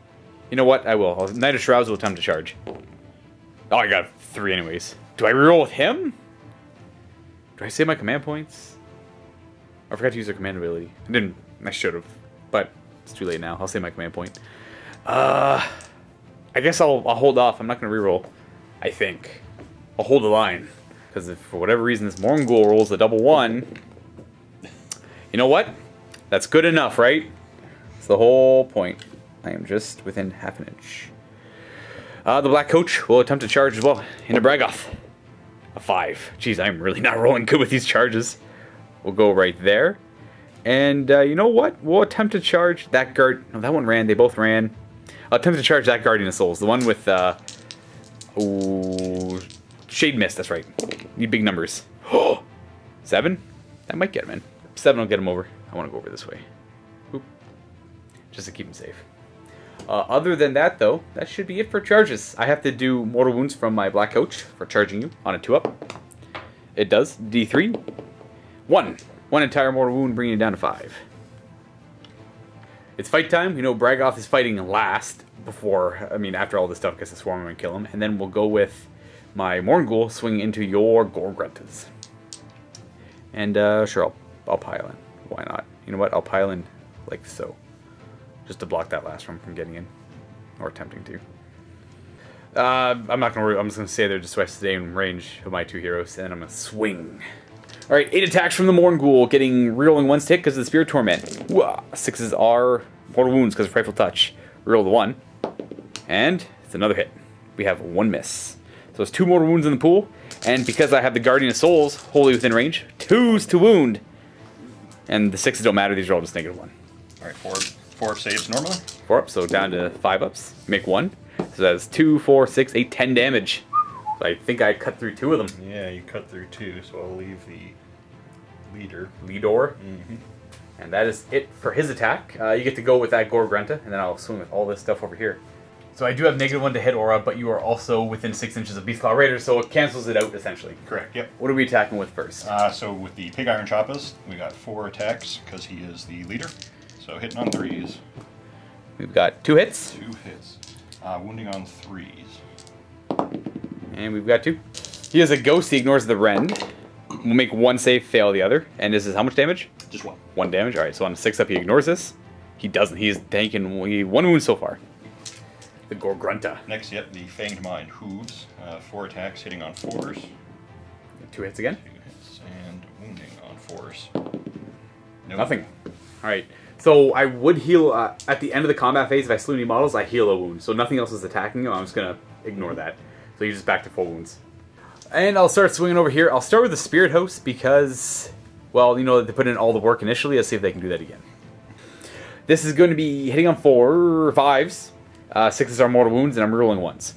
You know what? I will. Knight of Shrouds will attempt to charge. Oh, I got 3 anyways. Do I re-roll with him? Do I save my command points? I forgot to use their command ability. I should have, but it's too late now. I'll save my command point. I guess I'll hold off. I'm not going to reroll. I think I'll hold the line, because if for whatever reason this Morn Ghoul rolls a double 1, you know what? That's good enough, right? It's the whole point. I am just within half an inch. The Black Coach will attempt to charge as well into Braggoth. A 5. Jeez, I'm really not rolling good with these charges. We'll go right there. And you know what? We'll attempt to charge that guard. No, that one ran. They both ran. I'll attempt to charge that Guardian of Souls. The one with Shade Mist, that's right. Need big numbers. 7? That might get him in. 7 will get him over. I want to go over this way. Oop. Just to keep him safe. Other than that, though, that should be it for charges. I have to do Mortal Wounds from my Black Coach for charging you on a 2-up. It does. D3. 1. 1 entire Mortal Wound, bringing it down to 5. It's fight time. You know, Braggoth is fighting last after all this stuff gets to swarm and kill him. And then we'll go with my Morn Ghoul swinging into your Gorgruntas. And, sure, I'll pile in. Why not? You know what? I'll pile in like so. Just to block that last one from getting in. Or attempting to. I'm not going to... I'm just going to stay there just so I stay in range of my 2 heroes. And then I'm going to swing. Alright, 8 attacks from the Morn Ghoul, getting rerolling 1 hit because of the Spirit Torment. 6s are Mortal Wounds because of Frightful Touch. Reroll the 1. And it's another hit. We have 1 miss. So it's 2 Mortal Wounds in the pool. And because I have the Guardian of Souls wholly within range, 2s to wound. And the 6s don't matter, these are all just -1. Alright, 4 up saves normally. 4 up, so down to 5 ups. Make 1. So that's 2, 4, 6, 8, 10 damage. So I think I cut through 2 of them. Yeah, you cut through 2, so I'll leave the leader. Leador. And that is it for his attack. You get to go with that Gorgrunta, and then I'll swing with all this stuff over here. So I do have -1 to hit Aura, but you are also within 6 inches of Beastclaw Raiders, so it cancels it out, essentially. Correct, yep. What are we attacking with first? So with the Pig Iron Choppas, we got 4 attacks, because he is the leader. So hitting on 3s. We've got 2 hits. 2 hits. Wounding on 3s. And we've got 2. He has a Ghost, he ignores the Rend. We'll make 1 save, fail the other. And this is how much damage? Just 1. 1 damage. Alright, so on a 6 up he ignores this. He doesn't. He's tanking 1 wound so far. The Gorgrunta. Next, yep, the Fanged Mind Hooves. 4 attacks, hitting on 4s. 2 hits again. 2 hits, and wounding on 4s. Nope. Nothing. Alright. So I would heal at the end of the combat phase. If I slew any models, I heal a wound. So nothing else is attacking you. I'm just going to ignore that. So you're just back to full wounds. And I'll start swinging over here. I'll start with the Spirit Host because, well, you know, they put in all the work initially. Let's see if they can do that again. This is going to be hitting on 4 5s. 6s are mortal wounds, and I'm rerolling 1s.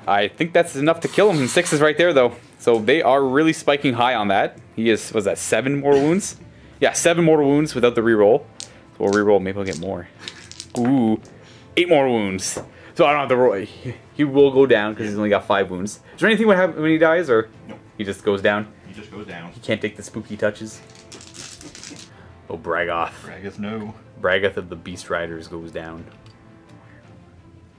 I think that's enough to kill him. And 6s right there, though. So they are really spiking high on that. He is, was that 7 mortal wounds? Yeah, 7 mortal wounds without the reroll. So we'll reroll, maybe I'll get more. Ooh, 8 mortal wounds. So I don't have to roll. He will go down because he's only got 5 wounds. Is there anything what happens when he dies, or no? He just goes down? He just goes down. He can't take the spooky touches. Oh, Braggoth. Braggoth, no. Braggoth of the Beast Riders goes down.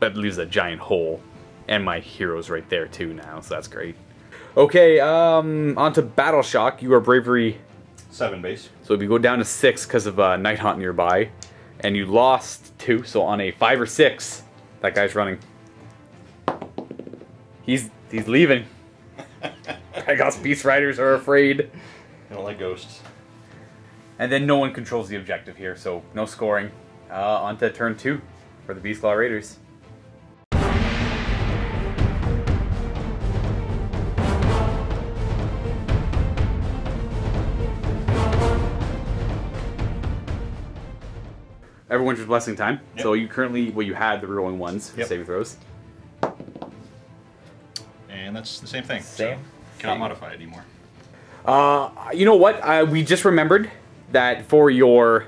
that leaves a giant hole. And my hero's right there too now, so that's great. Okay, on to Battle Shock. You are Bravery 7 base. So if you go down to 6 because of Nighthaunt nearby, and you lost 2, so on a 5 or 6, that guy's running. He's leaving. Braggoth's Beast Riders are afraid. I don't like ghosts. And then no one controls the objective here, so no scoring. On to turn 2 for the Beastclaw Raiders. Everyone's blessing time. Yep. So you currently, well, you had the rerolling ones for saving throws. And that's the same thing. Same. So cannot modify it anymore. You know what? We just remembered that for your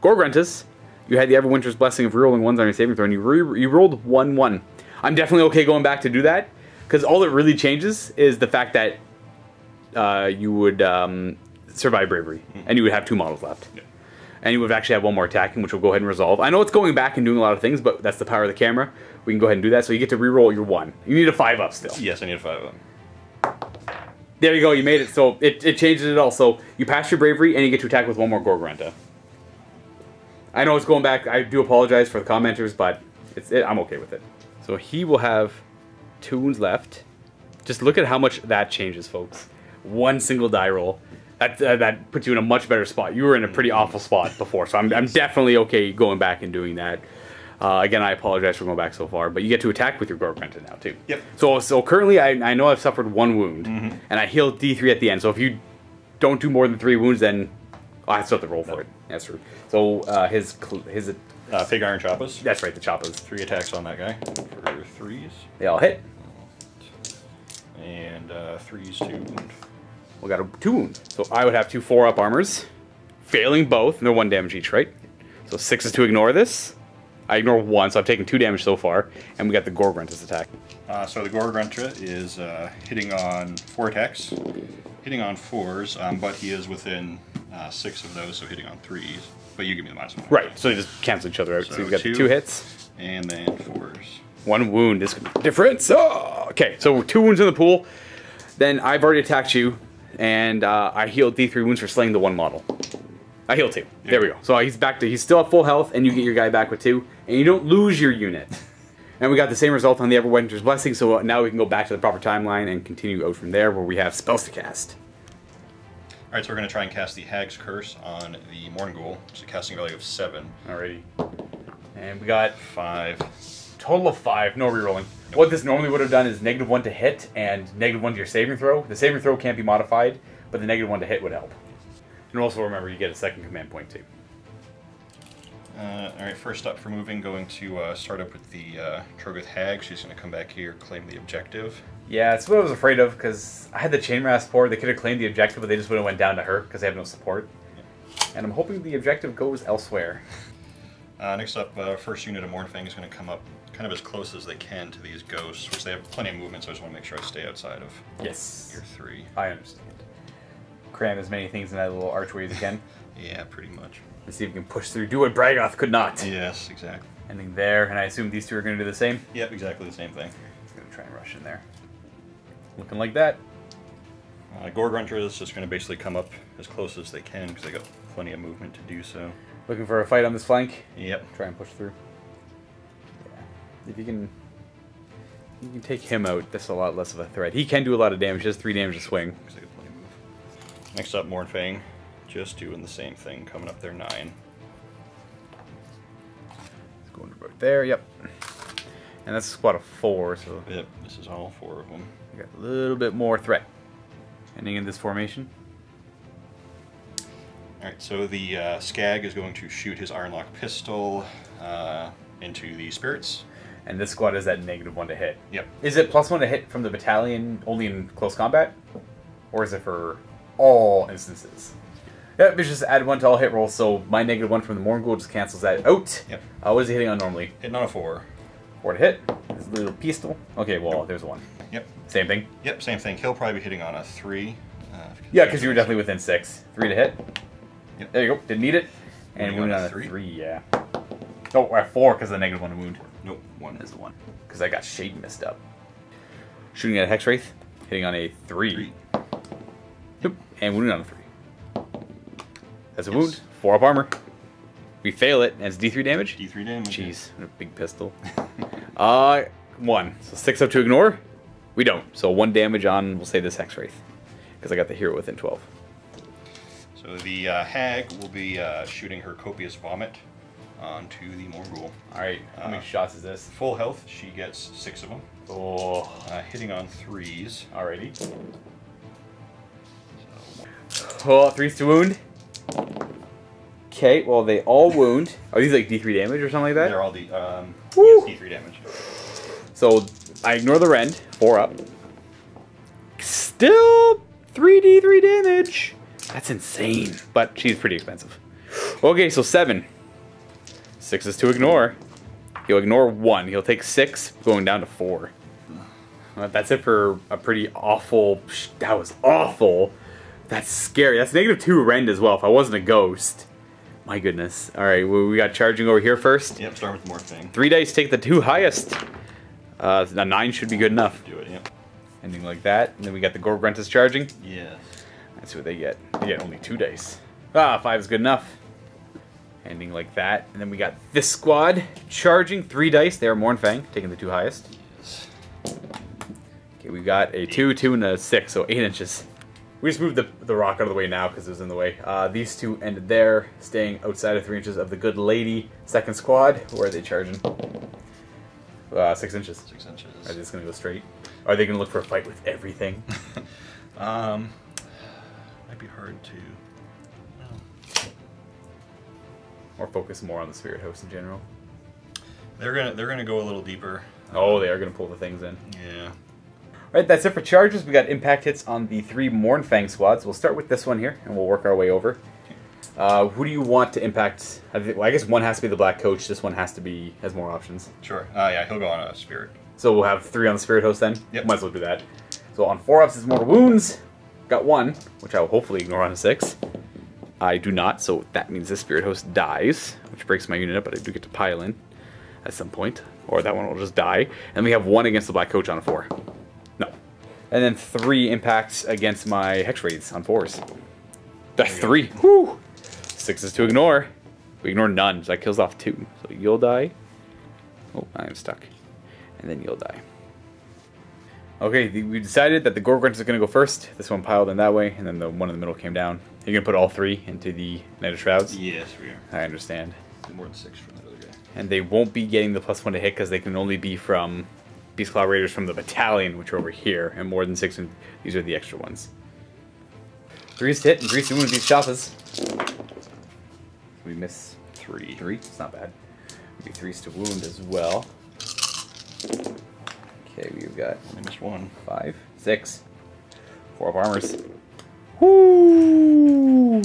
Gorgruntas, you had the Everwinter's Blessing of rerolling ones on your saving throw, and you rolled 1-1. I'm definitely okay going back to do that, because all it really changes is the fact that you would survive Bravery, and you would have 2 models left. Yep. And you would actually have 1 more attacking, which will go ahead and resolve. I know it's going back and doing a lot of things, but that's the power of the camera. We can go ahead and do that. So you get to reroll your 1. You need a 5 up still. Yes, I need a 5 up. There you go. You made it. So it changes it all. So you pass your Bravery, and you get to attack with 1 more Gorgrunta. I know it's going back. I do apologize for the commenters, but I'm okay with it. So he will have 2 wounds left. Just look at how much that changes, folks. 1 single die roll. That puts you in a much better spot. You were in a pretty awful spot before, so I'm definitely okay going back and doing that. Again, I apologize for going back so far, but you get to attack with your Gorgrunta now, too. Yep. So currently, I know I've suffered 1 wound, and I healed D3 at the end. So if you don't do more than 3 wounds, then I still have to roll for it. That's true. So his Pig Iron Choppas. That's right, the Choppas. 3 attacks on that guy for 3s. They all hit. And 3s to wound. We got a 2 wounds. So I would have 2 4-up armors, failing both, and they're 1 damage each, right? So 6 is to ignore this. I ignore 1, so I've taken 2 damage so far, and we got the Gorgrunta's attack. So the Gorgrunta is hitting on 4 attacks, hitting on 4s, but he is within 6 of those, so hitting on 3s. But you give me the -1. Right, so they just cancel each other out. So you've got 2 hits. And then 4s. 1 wound. This could be the difference. Oh, okay, so 2 wounds in the pool. Then I've already attacked you, and I healed D3 wounds for slaying the 1 model. I healed 2. Yeah. There we go. So he's still at full health, and you get your guy back with 2, and you don't lose your unit. And we got the same result on the Everwinter's Blessing, so now we can go back to the proper timeline and continue out from there, where we have spells to cast. Alright, so we're going to try and cast the Hags Curse on the Morn Ghoul. It's a casting value of 7. Alrighty. And we got 5. Total of 5, no rerolling. Nope. What this normally would have done is -1 to hit and -1 to your saving throw. The saving throw can't be modified, but the -1 to hit would help. And also remember, you get a 2nd command point too. Alright, first up for moving, going to start up with the Trogoth Hag. She's going to come back here, claim the objective. Yeah, it's what I was afraid of, because I had the Chainmail support. They could have claimed the objective, but they just would have went down to her, because they have no support. Yeah. And I'm hoping the objective goes elsewhere. Next up, first unit of Mournfang is going to come up kind of as close as they can to these ghosts, which they have plenty of movement, so I just want to make sure I stay outside of your 3. I understand. Cram as many things in that little archway as you can. Yeah, pretty much. Let's see if we can push through. Do what Braggoth could not. Yes, exactly. Ending there, and I assume these 2 are going to do the same? Yep, exactly the same thing. Just going to try and rush in there. Looking like that. Gorgrunta is just going to basically come up as close as they can, because they got plenty of movement to do so. Looking for a fight on this flank? Yep. Try and push through. Yeah. If you can take him out, that's a lot less of a threat. He can do a lot of damage. He does 3 damage a swing. Next up, Mournfang, just doing the same thing, coming up there 9. It's going to about there, yep. And that's a squad of 4, so... Yep, this is all 4 of them. We got a little bit more threat. Ending in this formation. Alright, so the Skag is going to shoot his Ironlock pistol into the spirits. And this squad is at -1 to hit. Yep. Is it +1 to hit from the battalion only in close combat? Or is it for all instances? Yep, it's just add 1 to all hit rolls, so my -1 from the Morn Ghoul just cancels that out. Yep. What is he hitting on normally? Hitting on a 4. 4 to hit. His little pistol. Okay, well, there's 1. Yep. Same thing? Yep, same thing. He'll probably be hitting on a 3. Yeah, because you were definitely within 6. 3 to hit. Yep. There you go. Didn't need it. And wound on a 3, yeah. Oh, we're at 4 because of the -1 to wound. Nope. 1. Is 1. Because I got Shade messed up. Shooting at a Hex Wraith. Hitting on a 3. Yep. And wounding on a 3. That's a wound. 4 up armor. We fail it, and it's D3 damage? D3 damage. Jeez, a big pistol. 1. So 6 up to ignore? We don't. So 1 damage on, we'll say, this Hex Wraith. Because I got the hero within 12. So the Hag will be shooting her Copious Vomit onto the Morn Ghoul. Alright, how many shots is this? Full health, she gets 6 of them. Oh. Hitting on 3s. Alrighty. Oh, 3s to wound. Okay, well, they all wound. Are these like D3 damage or something like that? They're all D3 damage. So I ignore the rend, 4 up. Still 3d3 damage. That's insane, but she's pretty expensive. Okay, so 7. 6 is to ignore. He'll ignore 1. He'll take 6, going down to 4. That's it for a pretty awful. That was awful. That's scary. That's -2 rend as well. If I wasn't a ghost. My goodness. All right, well, we got charging over here first. Yep, start with the Morn Fang. 3 dice, take the 2 highest. A 9 should be good enough. Do it, yep. Ending like that. And then we got the Gorgruntus charging. Yes. That's what they get. They get only 2 dice. 5 is good enough. Ending like that. And then we got this squad charging 3 dice. They are Morn Fang, taking the 2 highest. Yes. Okay, we got a 2, 2, and a 6, so 8 inches. We just moved the rock out of the way now because it was in the way. These 2 ended there, staying outside of 3 inches of the good lady second squad. Where are they charging? 6 inches. 6 inches. Are they just going to go straight? Are they going to look for a fight with everything? Might be hard to... Well. Or focus more on the Spirit Host in general? They're gonna go a little deeper. Oh, they are going to pull the things in. Yeah. Alright, that's it for charges. We got impact hits on the 3 Morn Fang squads. We'll start with this one here, and we'll work our way over. Who do you want to impact? I guess one has to be the Black Coach. This one has more options. Sure. Yeah, he'll go on a Spirit. So we'll have 3 on the Spirit Host then? Yep. Might as well do that. So on 4 ups is mortal wounds. Got 1, which I will hopefully ignore on a 6. I do not, so that means the Spirit Host dies, which breaks my unit up, but I do get to pile in at some point. Or that one will just die. And we have 1 against the Black Coach on a 4. No. And then 3 impacts against my Hex Raids on 4s. That's 3. Woo! 6 is to ignore. We ignore none, so that kills off 2. So you'll die. Oh, I am stuck. And then you'll die. Okay, we decided that the Gorgruntus is going to go first. This one piled in that way, and then the one in the middle came down. You're going to put all 3 into the Knight of Shrouds? Yes, we are. I understand. More than 6 from that other guy. And they won't be getting the +1 to hit because they can only be from Beastclaw Raiders from the battalion, which are over here, and more than 6, and these are the extra ones. 3's to hit, and 3's to wound these Chaffas. We miss 3. It's not bad. Maybe 3's to wound as well. Okay, we've got... I missed 1. 5, 6. 4 up armors. Woo!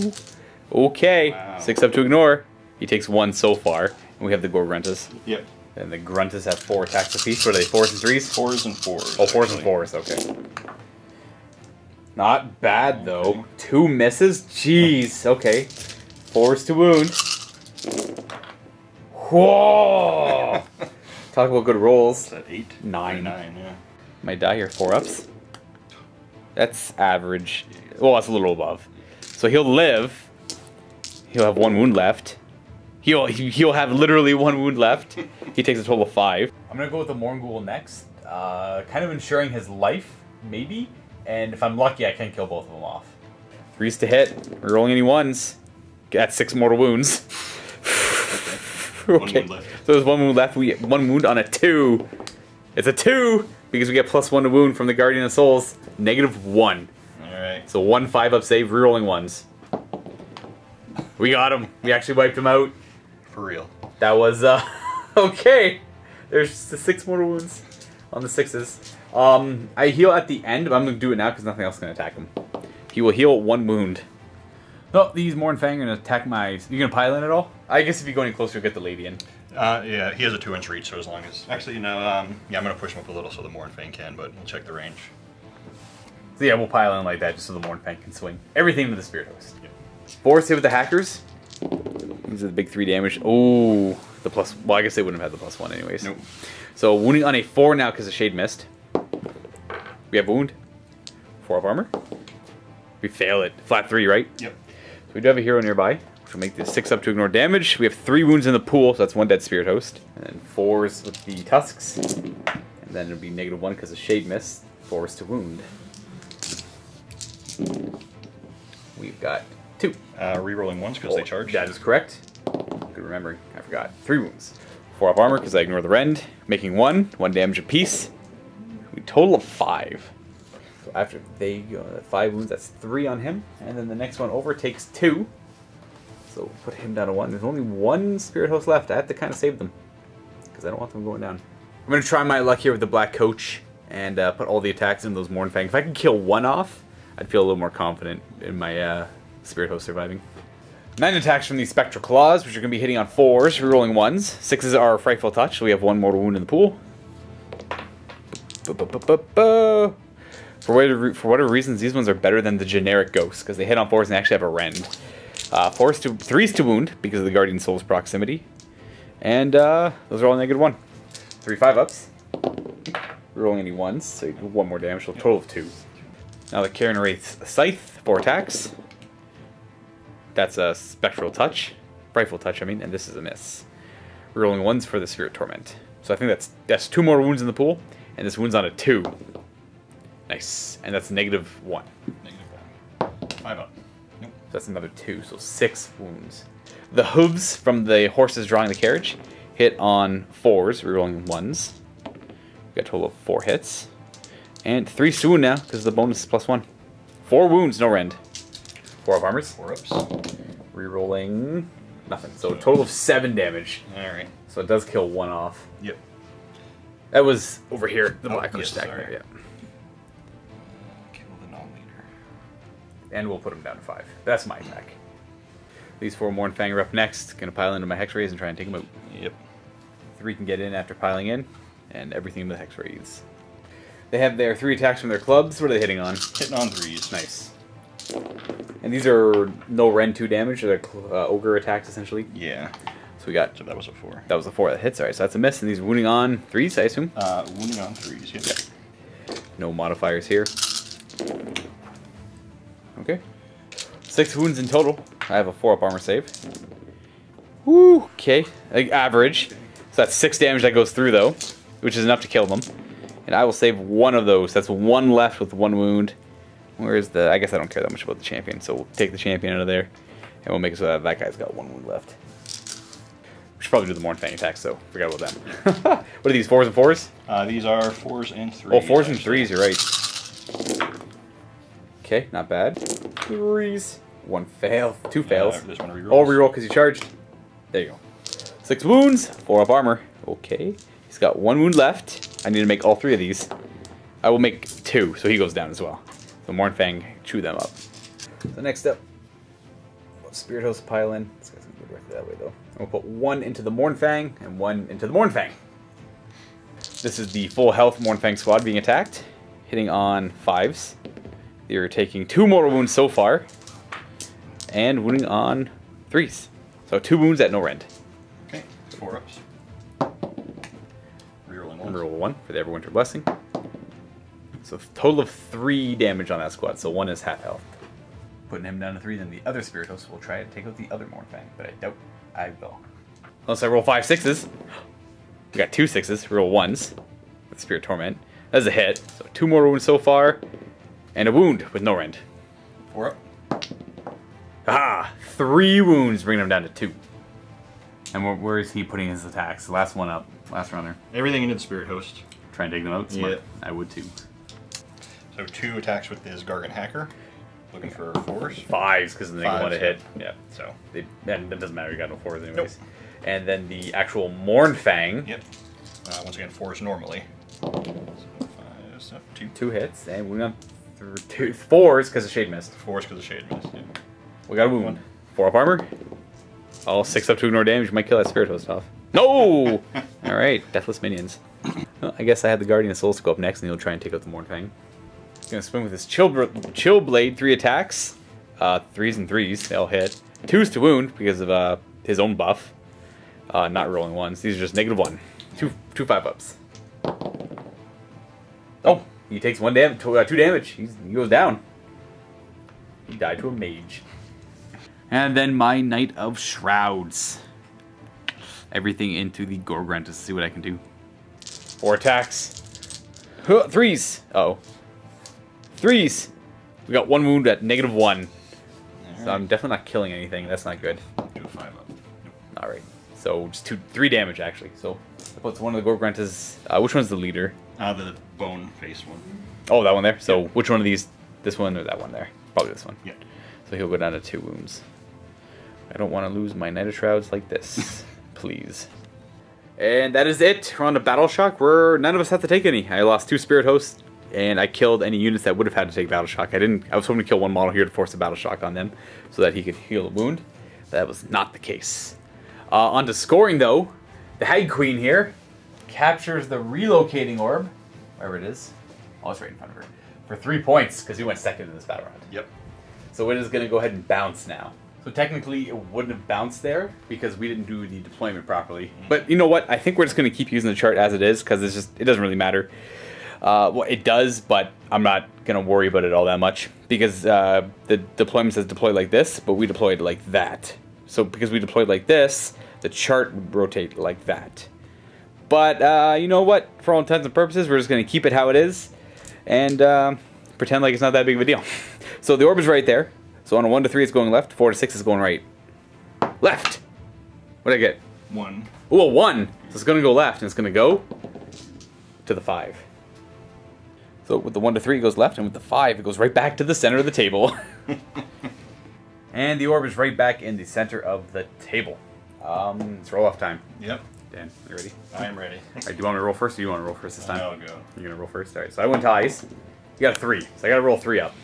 Okay. Wow. 6 up to ignore. He takes 1 so far. And we have the Gorgruntus. Yep. And the Gruntus have 4 attacks apiece. What are they, 4s and 3s? 4s and 4s. Oh, 4s and 4s, okay. Not bad, though. 2 misses? Jeez, okay. 4s to wound. Whoa! Talk about good rolls. Is that 8? 9. 9, yeah. Might die here. 4 ups. That's average. Well, that's a little above. So he'll live. He'll have 1 wound left. He'll have literally 1 wound left. He takes a total of 5. I'm gonna go with the Morn Ghoul next. Kind of ensuring his life, maybe. And if I'm lucky, I can kill both of them off. 3's to hit. We're rolling any 1s. That's 6 mortal wounds. Okay. 1 wound left. So there's 1 wound left. We get 1 wound on a 2. It's a 2 because we get +1 to wound from the Guardian of Souls. -1. Alright. So 1 5-up save, rerolling 1s. We got him. We actually wiped him out. For real. That was okay. There's the 6 mortal wounds on the 6s. I heal at the end, but I'm gonna do it now because nothing else is gonna attack him. He will heal 1 wound. No, these Morn Fang are gonna attack my. You gonna pile in at all? I guess if you go any closer, you'll get the lady in. Yeah, he has a 2-inch reach, so as long as... Actually, no, yeah, I'm going to push him up a little so the Morn Fang can, but we'll check the range. So yeah, we'll pile in like that just so the Morn Fang can swing everything to the Spirit Host. Yep. 4's hit with the Hackers. These are the big 3 damage. Oh, the plus. Well, I guess they wouldn't have had the +1 anyways. Nope. So wounding on a 4 now because of Shade Mist. We have wound. 4 up armor. We fail it. Flat 3, right? Yep. So we do have a hero nearby, which will make this 6 up to ignore damage. We have 3 wounds in the pool, so that's 1 dead Spirit Host. And then 4s with the tusks. And then it'll be -1 because of Shade Mist. 4s to wound. We've got 2. Rerolling ones because they charge. That is correct. Good remembering. I forgot. 3 wounds. 4 up armor because I ignore the rend, making 1 damage apiece. We total of 5. So after they go 5 wounds, that's 3 on him, and then the next one over takes 2. So we'll put him down to 1. There's only 1 Spirit Host left. I have to kind of save them because I don't want them going down. I'm going to try my luck here with the Black Coach and put all the attacks in those Mourn Fang. If I can kill 1 off, I'd feel a little more confident in my Spirit Host surviving. 9 attacks from these Spectral Claws, which are going to be hitting on 4s, rerolling 1s. 6s are Frightful Touch, so we have 1 mortal wound in the pool. For whatever reasons, these ones are better than the generic Ghosts, because they hit on 4s and they actually have a rend. 3s to wound, because of the Guardian Soul's proximity. And those are all -1. 3 5-ups. Rerolling any 1s, so you do 1 more damage, so a total of 2. Now the Karen Wraith's Scythe, 4 attacks. That's a Spectral Touch. Frightful Touch, I mean, and this is a miss. Rerolling 1s for the Spirit Torment. So I think that's 2 more wounds in the pool, and this wound's on a 2. Nice. And that's -1. -1. 5 up. Nope. So that's another 2, so 6 wounds. The hooves from the horses drawing the carriage hit on 4s, rerolling 1s. We got a total of 4 hits. And 3 to wound now, because the bonus is +1. 4 wounds, no rend. 4 up armors. 4 ups. Rerolling nothing. So a total of 7 damage. Alright. So it does kill 1 off. Yep. That was over here, the Black Coach yes, stack sorry. there, yeah. Kill the non-leader. And we'll put him down to 5. That's my attack. These 4 Mourn Fang are up next. Gonna pile into my Hex Rays and try and take them out. Yep. 3 can get in after piling in, and everything in the Hex Rays. They have their 3 attacks from their clubs. What are they hitting on? Hitting on 3s. Nice. And these are no rend 2 damage. They're ogre attacks, essentially. Yeah. So we got... So that was a 4. That was a 4 that hits. Alright, so that's a miss. And these wounding on 3s, I assume? Wounding on 3s, yep. No modifiers here. Okay. 6 wounds in total. I have a 4-up armor save. Woo! Okay. Like, average. So that's 6 damage that goes through, though, which is enough to kill them. And I will save 1 of those. That's 1 left with 1 wound. Where's the... I guess I don't care that much about the champion, so we'll take the champion out of there. And we'll make it so that guy's got 1 wound left. We should probably do the Mourn Fang attacks, so forgot about them. What are these, 4s and 4s? These are 4s and 3s. Oh, 4s and 3s, you're right. Okay, not bad. 3s. 1 fail. 2 fails. This one rerolls. Oh, reroll because you charged. There you go. 6 wounds. 4 up armor. Okay. He's got 1 wound left. I need to make all 3 of these. I will make 2, so he goes down as well. So Mourn Fang, chew them up. So next up, Spirit Host pile in. This guy's going to go directly that way, though. We'll put 1 into the Mourn Fang and 1 into the Mourn Fang. This is the full health Mourn Fang squad being attacked, hitting on 5s. They're taking 2 mortal wounds so far, and wounding on 3s. So 2 wounds at no rend. Okay, 4 ups. Rerolling 1. Reroll 1 for the Everwinter Blessing. So total of 3 damage on that squad, so 1 is half health. Putting him down to 3, then the other Spirit Host will try to take out the other Mourn Fang, but I doubt I will. Unless I roll 5 6s. We got 2 6s, roll 1s with Spirit Torment. That's a hit, so 2 more wounds so far, and a wound with no rend. 4 up. Ah, 3 wounds, bringing him down to 2. And where is he putting his attacks? Last one up, last runner. Everything into the Spirit Host. Try and take them out? Smart. Yeah. I would too. So 2 attacks with his Gargant Hacker. Looking for 4s. 5s, because they want to hit. Yeah. So. And that doesn't matter, you got no 4s anyways. Nope. And then the actual Mourn Fang. Yep. Once again, 4s normally. So 5, so 2. 2 hits, and we got 2 4s because of Shade Mist. 4s because of Shade Mist, yeah. We got a wound. 4 up armor. All 6 up to ignore damage. You might kill that Spirit Host off. No! Alright, Deathless Minions. Well, I guess I had the Guardian of Souls to go up next, and he'll try and take out the Mourn Fang. He's going to swing with his Chill Blade, 3 attacks. 3s and 3s, they all hit. 2s to wound because of his own buff. Not rolling ones. These are just -1. Two 5-ups. Oh, he takes 2 damage. He goes down. He died to a mage. And then my Knight of Shrouds. Everything into the Gorgrant to see what I can do. 4 attacks. 3s. Uh-oh. 3s. We got 1 wound at -1. So I'm definitely not killing anything. That's not good. Do a 5-up. Nope. Alright. So just 3 damage actually. So that puts one of the Gorgrantas. Which one's the leader? The bone face one. Oh, that one there? So which one of these? This one or that one there? Probably this one. Yeah. So he'll go down to 2 wounds. I don't want to lose my Knight of Shrouds like this. Please. And that is it. We're on to Battle Shock, where none of us have to take any. I lost 2 Spirit Hosts, and I killed any units that would have had to take Battle Shock. I was hoping to kill 1 model here to force a Battle Shock on them, so that he could heal a wound. That was not the case. On to scoring, though. The Hag Queen here captures the Relocating Orb, wherever it is. Oh, it's right in front of her. For 3 points, because we went second in this battle round. Yep. So it is going to go ahead and bounce now. So technically it wouldn't have bounced there because we didn't do the deployment properly. But you know what? I think we're just going to keep using the chart as it is because it doesn't really matter. Well, it does, but I'm not going to worry about it all that much because the deployment says deploy like this, but we deployed like that. So because we deployed like this, the chart would rotate like that. But you know what? For all intents and purposes, we're just going to keep it how it is and pretend like it's not that big of a deal. So the orb is right there. So on a 1 to 3, it's going left. 4 to 6 is going right. Left. What did I get? 1. Oh, a 1. So it's going to go left, and it's going to go to the 5. So with the 1 to 3, it goes left, and with the 5, it goes right back to the center of the table. And the orb is right back in the center of the table. It's roll-off time. Yep. Dan, you ready? I am ready. All right, do you want me to roll first, or do you want to roll first this time? I'll go. You're going to roll first? All right, so I went ties. You got a 3, so I got to roll 3 up.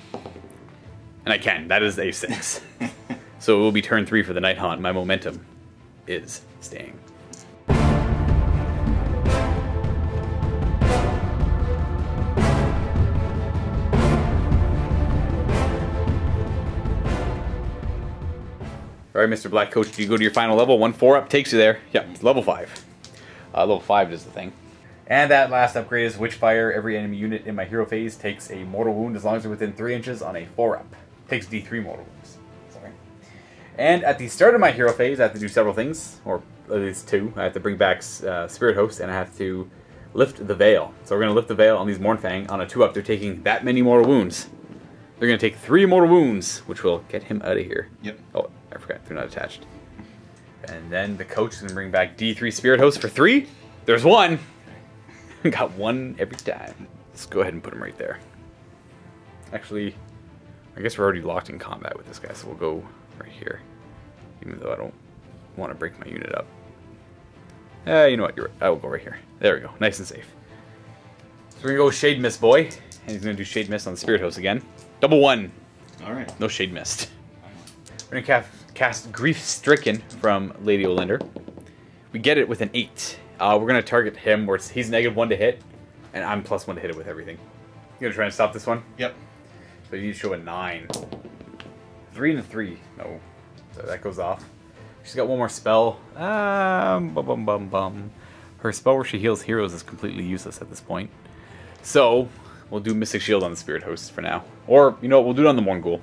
And I can. That is a 6. So it will be turn 3 for the Nighthaunt. My momentum is staying. Alright, Mr. Black Coach, do you go to your final level? 1 4-up takes you there. Yep, it's level 5. Level 5 is the thing. And that last upgrade is Witchfire. Every enemy unit in my hero phase takes a mortal wound as long as they're within 3 inches on a 4-up. Takes D3 mortal wounds. Sorry. And at the start of my hero phase, I have to do several things, or at least 2. I have to bring back Spirit Host, and I have to lift the Veil. So we're going to lift the Veil on these Mournfang. On a 2-up, they're taking that many mortal wounds. They're going to take 3 mortal wounds, which will get him out of here. Yep. Oh, I forgot. They're not attached. And then the coach is going to bring back D3 Spirit Host for 3. There's 1. Got 1 every time. Let's go ahead and put him right there. Actually, I guess we're already locked in combat with this guy, so we'll go right here. Even though I don't want to break my unit up. You know what, you're right. I will go right here. There we go, nice and safe. So we're going to go Shade Mist Boy, and he's going to do Shade Mist on the Spirit Host again. Double 1. Alright. No Shade Mist. We're going to cast Grief Stricken from Lady Olynder. We get it with an 8. We're going to target him where he's -1 to hit, and I'm +1 to hit it with everything. You going to try and stop this one? Yep. So you need to show a 9. 3 and a 3. No. So that goes off. She's got 1 more spell. Her spell where she heals heroes is completely useless at this point. So we'll do Mystic Shield on the Spirit Host for now. Or, you know, we'll do it on the Morn Ghoul.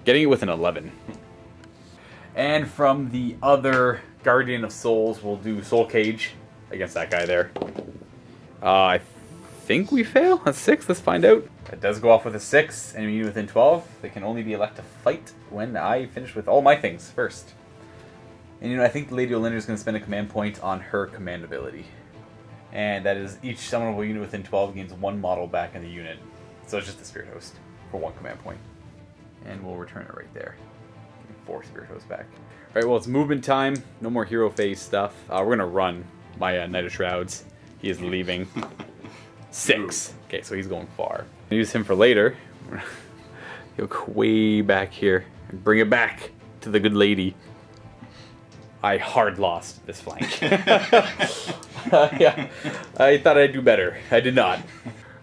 Getting it with an 11. And from the other Guardian of Souls, we'll do Soul Cage against that guy there. I think we fail. That's 6. Let's find out. It does go off with a 6. Enemy unit within 12. They can only be elected to fight when I finish with all my things first. And you know, I think Lady Olynder is going to spend a command point on her command ability. And that is each summonable unit within 12 gains 1 model back in the unit. So it's just the Spirit Host for 1 command point. And we'll return it right there. 4 Spirit Hosts back. Alright, well, it's movement time. No more hero phase stuff. We're going to run my Knight of Shrouds. He is leaving. 6. Okay, so he's going far. I'll use him for later. He'll go way back here and bring it back to the good lady. I hard lost this flank. Yeah, I thought I'd do better. I did not.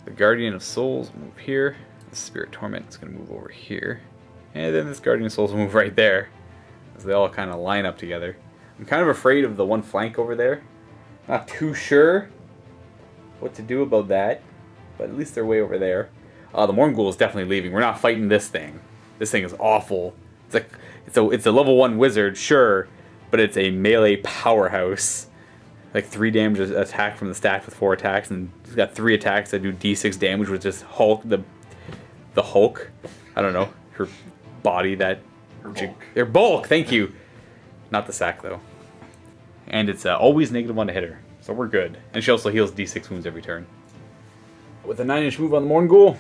The Guardian of Souls will move here. The Spirit Torment is going to move over here. And then this Guardian of Souls will move right there. As they all kind of line up together. I'm kind of afraid of the one flank over there. Not too sure what to do about that, but at least they're way over there. The Morn Ghoul is definitely leaving. We're not fighting this thing. This thing is awful. It's a level 1 wizard, sure, but it's a melee powerhouse. Like 3 damage attack from the stack with 4 attacks, and it's got 3 attacks that do d6 damage with just Hulk, the Hulk. I don't know, her body that... Her bulk. Her bulk, thank you. Not the sack, though. And it's always -1 to hit her, so we're good. And she also heals d6 wounds every turn. With a 9-inch move on the Morn Ghoul,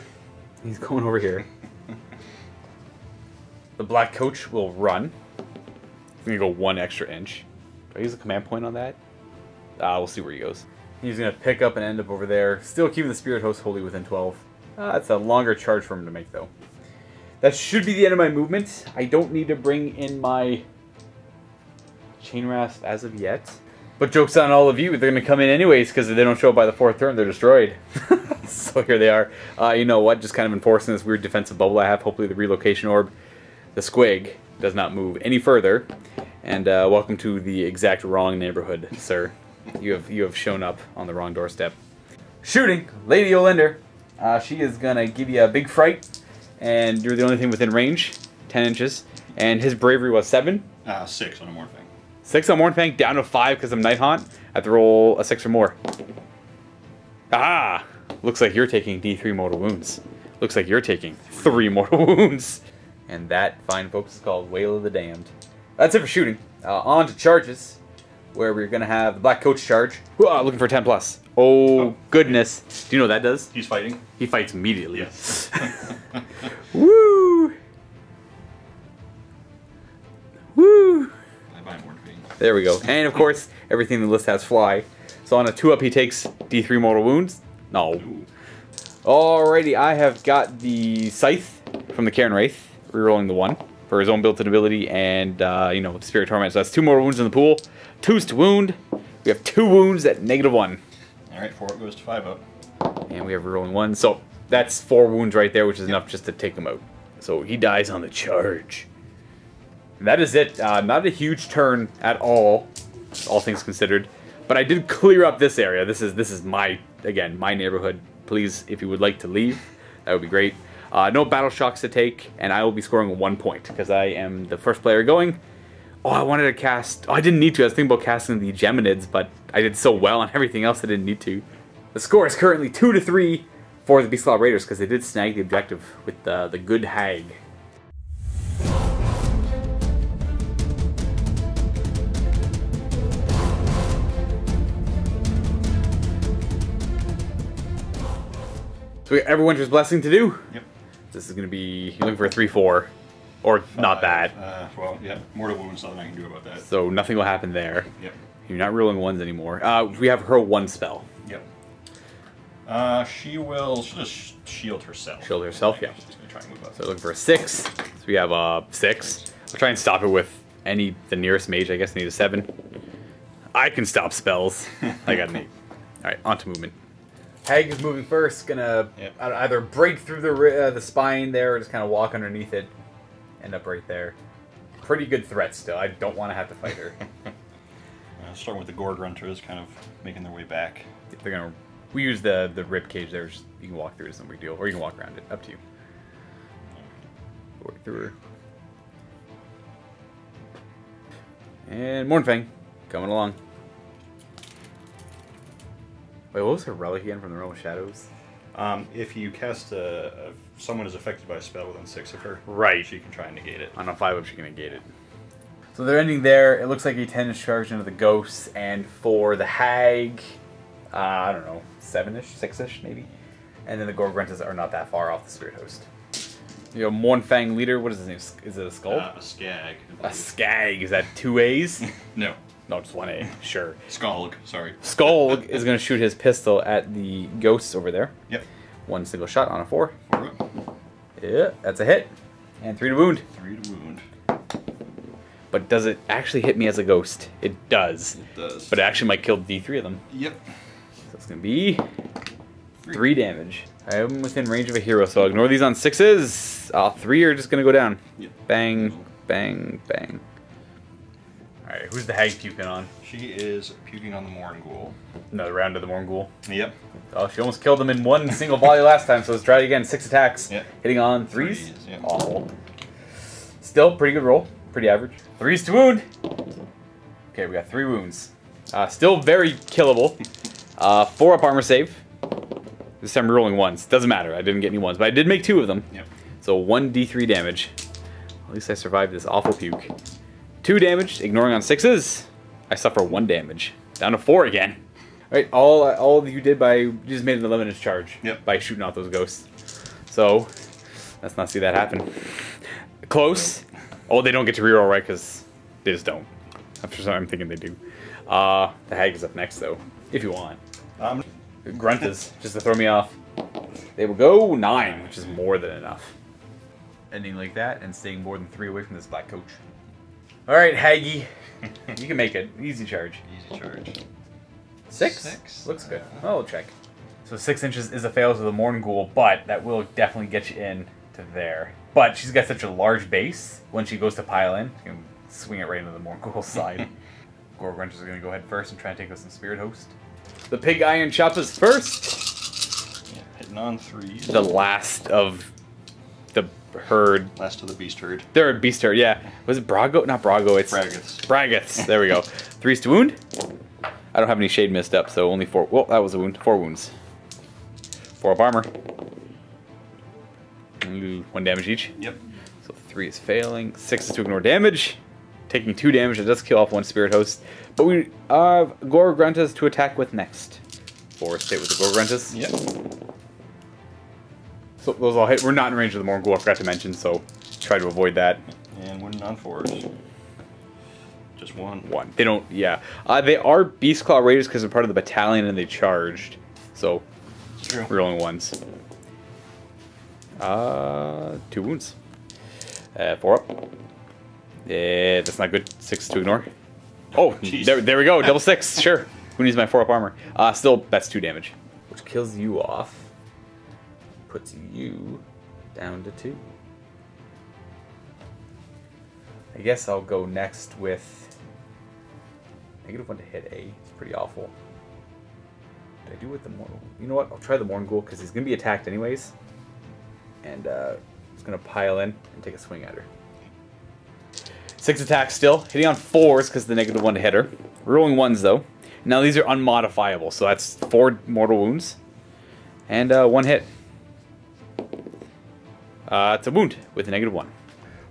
he's going over here. The Black Coach will run. He's going to go 1 extra inch. Do I use a command point on that? We'll see where he goes. He's going to pick up and end up over there. Still keeping the Spirit Host wholly within 12. That's a longer charge for him to make, though. That should be the end of my movement. I don't need to bring in my Chain Rasp as of yet. But joke's on all of you. They're going to come in anyways, because if they don't show up by the 4th turn, they're destroyed. So here they are. You know what? Just kind of enforcing this weird defensive bubble I have. Hopefully the Relocation Orb, the Squig, does not move any further. And welcome to the exact wrong neighborhood, sir. You have shown up on the wrong doorstep. Shooting, Lady Olynder. She is gonna give you a big fright, and you're the only thing within range, 10 inches. And his bravery was 7. 6 on a Mornfang. 6 on Mornfang, down to 5 because I'm Nighthaunt. I have to roll a 6 or more. Ah! Looks like you're taking D3 mortal wounds. Looks like you're taking 3 mortal wounds. And that, fine folks, is called Wail of the Damned. That's it for shooting. On to charges, where we're going to have the Black Coach charge. Looking for 10 plus. Oh, goodness. Do you know what that does? He's fighting. He fights immediately. Yes. Woo! Woo! Bye-bye, Mornfang. There we go. And, of course, everything in the list has fly. So on a 2-up, he takes D3 mortal wounds. No. Ooh. Alrighty, I have got the Scythe from the Cairn Wraith, rerolling the 1 for his own built-in ability, and, you know, Spirit Torment. So that's 2 more wounds in the pool. 2's to wound. We have 2 wounds at -1. Alright, 4 up goes to 5 up. And we have rerolling 1. So that's 4 wounds right there, which is enough just to take him out. So he dies on the charge. And that is it. Not a huge turn at all things considered. But I did clear up this area. This is my, again, my neighborhood. Please, if you would like to leave, that would be great. No battle shocks to take, and I will be scoring 1 point because I am the first player going. Oh, I wanted to cast... Oh, I didn't need to. I was thinking about casting the Geminids, but I did so well on everything else I didn't need to. The score is currently 2-3 for the Beastclaw Raiders because they did snag the objective with the good Hag. So we got every Winter's Blessing to do. Yep. This is going to be... You're looking for a 3-4. Or not that. Well, yeah, mortal wounds, nothing I can do about that. So nothing will happen there. Yep. You're not rolling 1s anymore. We have her 1 spell. Yep. She'll just shield herself. Shield herself, yeah. She's just gonna try and move up. So looking for a 6. So we have a 6. I'll try and stop it with the nearest mage. I guess I need a 7. I can stop spells. I got an 8. Alright, on to movement. Hag is moving first. Gonna either break through the spine there or just kind of walk underneath it. End up right there. Pretty good threat still. I don't want to have to fight her. Starting with the Gore Grunters, kind of making their way back. They're gonna. We use the rib cage there. Just, you can walk through it. It's no big deal, or you can walk around it. Up to you. Walk through her. And Mournfang coming along. Wait, what was her relic again from the Realm of Shadows? If you cast someone is affected by a spell within 6 of her, right, she can try and negate it. On a 5-up, she can negate it. So they're ending there. It looks like a 10-inch charge into the ghosts, and for the Hag, I don't know, 7-ish, 6-ish maybe. And then the Gorgruntas are not that far off the Spirit Host. You know, Mournfang leader. What is his name? Is it a Skull? A Skag. A Skag. Is that 2 A's? No. No, just 1 A. Sure. Skulg. Sorry. Skulg is going to shoot his pistol at the ghosts over there. Yep. 1 single shot on a 4. 4 up. Yeah, that's a hit. And 3 to wound. 3 to wound. But does it actually hit me as a ghost? It does. It does. But it actually might kill D3 of them. Yep. So it's going to be 3 damage. I am within range of a hero, so I'll ignore these on 6s. 3 are just going to go down. Yep. Bang, bang, bang. Alright. Alright, who's the hag puking on? She is puking on the Morn Ghoul. Another round of the Morn Ghoul. Yep. Oh, she almost killed him in one single volley last time, so let's try it again. 6 attacks. Yep. Hitting on 3s. Yep. Awful. Still, pretty good roll. Pretty average. 3s to wound. Okay, we got 3 wounds. Still very killable. 4 up armor save. This time rolling 1s. Doesn't matter, I didn't get any 1s, but I did make 2 of them. Yep. So 1d3 damage. At least I survived this awful puke. 2 damage, ignoring on 6s. I suffer 1 damage. Down to 4 again. Alright, all you did you just made an eliminate charge. Yep. By shooting out those ghosts. So, let's not see that happen. Close. Oh, they don't get to reroll, right? Because they just don't. I'm thinking they do. The hag is up next, though. If you want. Grunt is, just to throw me off. They will go 9, which is more than enough. Ending like that and staying more than 3 away from this black coach. Alright, Haggy. You can make it. Easy charge. Easy charge. 6? Looks good. Oh, we'll check. So 6 inches is a fail to the Morn Ghoul, but that will definitely get you in to there. But she's got such a large base, when she goes to pile in, she can swing it right into the Morn Ghoul's side. Gorgrunters is going to go ahead first and try and take us some Spirit Host. The Pig Iron Chop is first. Yeah, hitting on 3s. The last of the herd. Last of the beast herd. They're a beast herd, yeah. Was it Braggoth? Not Braggoth, it's Braggoths. Braggoths. There we go. 3s to wound. I don't have any shade missed up, so only 4. Well, that was a wound. 4 wounds. 4 up armor. 1 damage each. Yep. So 3 is failing. 6 is to ignore damage. Taking 2 damage. It does kill off 1 Spirit Host. But we have Gorgruntas to attack with next. 4 stay with the Gorgruntas. Yep. So those all hit. We're not in range of the Morn Ghoul, I forgot to mention, so try to avoid that. And winning on 4s. Just 1. 1. They don't, yeah. They are Beastclaw Raiders because they're part of the battalion and they charged. So, True. we're rolling 1s. 2 wounds. 4 up. That's not good. 6 to ignore. Oh, there we go. Double 6. Sure. Who needs my 4 up armor? Still, that's 2 damage. Which kills you off. Puts you down to 2. I guess I'll go next with -1 to hit A. It's pretty awful. Did I do with the Morn? You know what? I'll try the Morn Ghoul because he's going to be attacked anyways. And he's going to pile in and take a swing at her. 6 attacks still. Hitting on 4s because the -1 to hit her. Rolling 1s though. Now these are unmodifiable, so that's 4 mortal wounds. And 1 hit. It's a wound with a -1.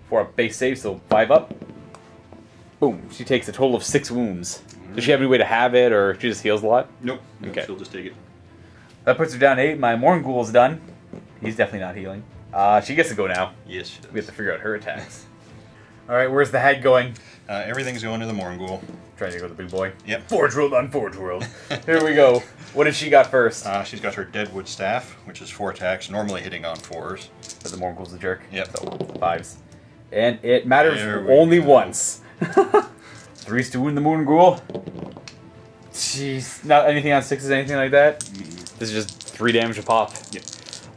4 up base save, so 5 up. Boom. She takes a total of 6 wounds. Does she have any way to have it, or she just heals a lot? Nope. Okay. She'll just take it. That puts her down to 8. My Morn Ghoul's done. He's definitely not healing. She gets to go now. Yes, she does. We have to figure out her attacks. Alright, where's the hag going? Everything's going to the Morn Ghoul. Trying to go with the big boy. Yep. Forge World on Forge World. Here we go. What has she got first? She's got her Deadwood Staff, which is 4 attacks, normally hitting on 4s. But the Morn Ghoul's a jerk. Yep. So, 5s. And it matters only once. 3s to wound the Morn Ghoul. Jeez. Not anything on 6s, anything like that? This is just 3 damage a pop. Yep.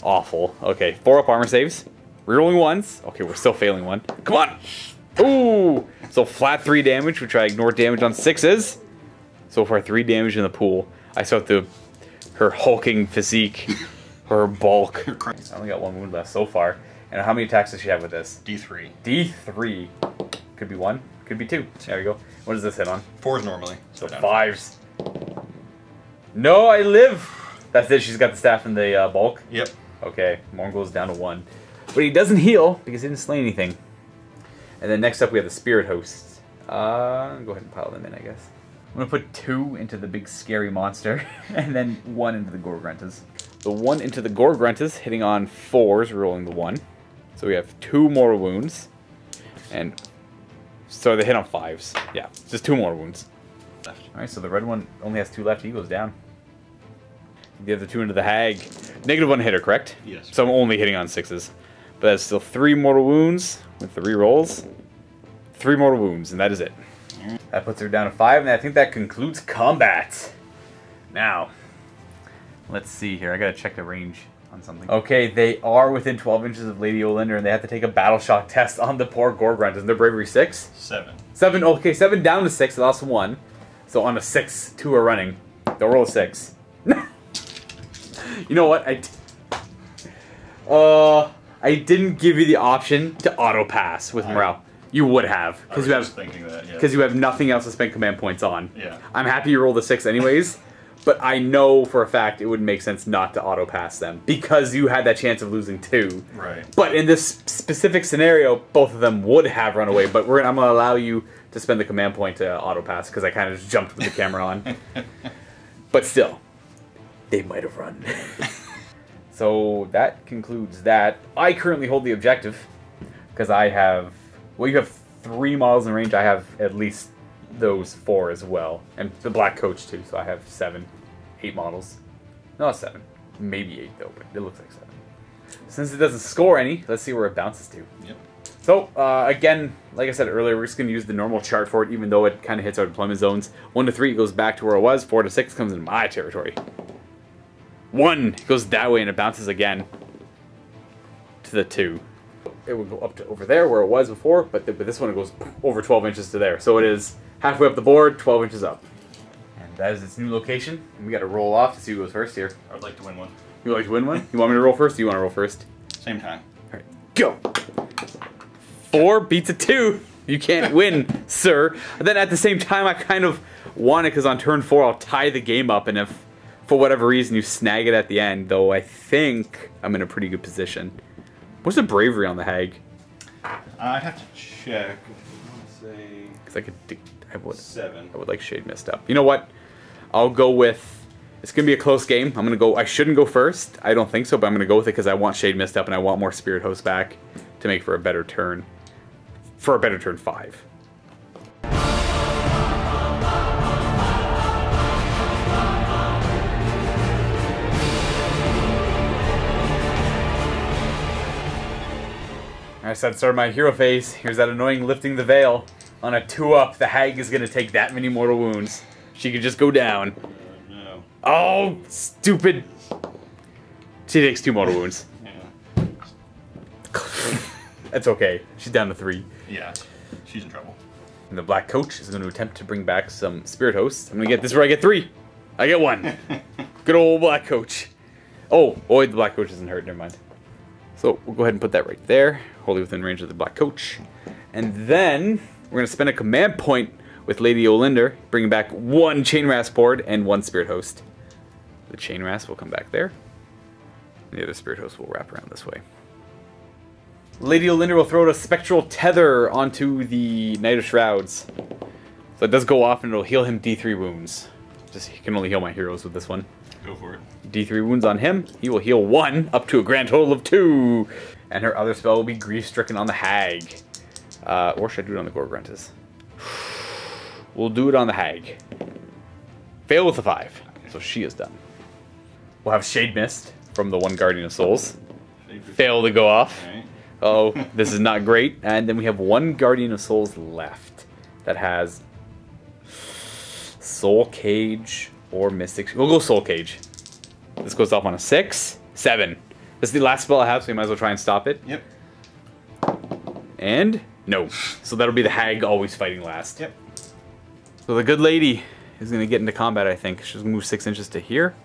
Awful. Okay, 4 up armor saves. Rerolling 1s. Okay, we're still failing 1. Come on! Ooh! So flat 3 damage, which I ignored damage on 6s. So far 3 damage in the pool. I saw her hulking physique, her bulk. I only got 1 wound left so far. And how many attacks does she have with this? D3. D3. Could be 1, could be 2. There we go. What does this hit on? 4s normally. So 5s. No, I live! That's it, she's got the staff and the bulk? Yep. Okay, Morn Ghoul's down to 1. But he doesn't heal because he didn't slay anything. And then next up we have the Spirit Hosts. Go ahead and pile them in, I guess. I'm going to put 2 into the big scary monster, and then 1 into the Gorgruntas. The 1 into the Gorgruntas, hitting on 4s, rolling the 1. So we have 2 more wounds. And so they hit on 5s. Yeah, just 2 more wounds. Alright, so the red one only has 2 left. He goes down. The other 2 into the hag. -1 hitter, correct? Yes. So I'm only hitting on 6s. But that's still 3 mortal wounds with the rerolls. 3 mortal wounds, and that is it. That puts her down to 5, and I think that concludes combat. Now, let's see here. I gotta check the range. on something. Okay, they are within 12 inches of Lady Olynder, and they have to take a battle shock test on the poor Gorgrunt. Isn't their bravery 6? 7. 7, okay, 7 down to 6, they lost 1. So on a 6, 2 are running. They'll roll a 6. You know what? I didn't give you the option to auto pass with morale. You would have, because you have nothing else to spend command points on. Yeah. I'm happy you rolled a 6 anyways, but I know for a fact it would make sense not to auto pass them because you had that chance of losing 2. Right. But in this specific scenario, both of them would have run away. But I'm gonna allow you to spend the command point to auto pass because I kind of just jumped with the camera on. But still, they might have run. So that concludes that. I currently hold the objective because I have, well, you have 3 models in range. I have at least those 4 as well. And the black coach too, so I have 7, 8 models. No, 7. Maybe 8 though, but it looks like 7. Since it doesn't score any, let's see where it bounces to. Yep. So, again, like I said earlier, we're just going to use the normal chart for it, even though it kind of hits our deployment zones. 1 to 3 goes back to where it was. 4 to 6 comes in my territory. 1 goes that way and it bounces again to the 2. It would go up to over there where it was before, but this one it goes over 12 inches to there. So it is halfway up the board, 12 inches up. And that is its new location. And we got to roll off to see who goes first here. I would like to win one. You would like to win one? You want me to roll first or you want to roll first? Same time. Alright, go! 4 beats a 2. You can't win, sir. And then at the same time, I kind of want it because on turn 4, I'll tie the game up. And if, for whatever reason, you snag it at the end, though I think I'm in a pretty good position. What's the bravery on the Hag? I'd have to check. I want to say... Because 7. I would like Shade Mist up. You know what? I'll go with... It's going to be a close game. I'm going to go... I shouldn't go first. I don't think so, but I'm going to go with it because I want Shade Mist up and I want more Spirit Host back to make for a better turn. For a better turn 5. I said start my hero phase. Here's that annoying lifting the veil. On a 2-up, the Hag is going to take that many mortal wounds. She could just go down. No. Oh, stupid. She takes 2 mortal wounds. Yeah. That's okay. She's down to 3. Yeah. She's in trouble. And the black coach is going to attempt to bring back some spirit hosts. I'm going to get this where I get 3. I get 1. Good old black coach. Oh, boy, the black coach isn't hurt. Never mind. So we'll go ahead and put that right there, wholly within range of the black coach. And then we're going to spend a command point with Lady Olynder, bringing back 1 Chain Rasp board and 1 Spirit Host. The Chain Rasp will come back there. And the other Spirit Host will wrap around this way. Lady Olynder will throw a Spectral Tether onto the Knight of Shrouds. So it does go off and it'll heal him D3 wounds. He can only heal my heroes with this one. Go for it. D3 wounds on him. He will heal 1 up to a grand total of 2. And her other spell will be Grief Stricken on the Hag. Or should I do it on the Gorgruntus? We'll do it on the Hag. Fail with a 5. So she is done. We'll have Shade Mist from the 1 Guardian of Souls. Fail to go off. Right. Oh, this is not great. And then we have 1 Guardian of Souls left that has Soul Cage or Mystic. We'll go Soul Cage. This goes off on a 6. 7. This is the last spell I have, so we might as well try and stop it. Yep. And no. So that'll be the Hag always fighting last. Yep. So the good lady is going to get into combat, I think. She's going to move 6 inches to here.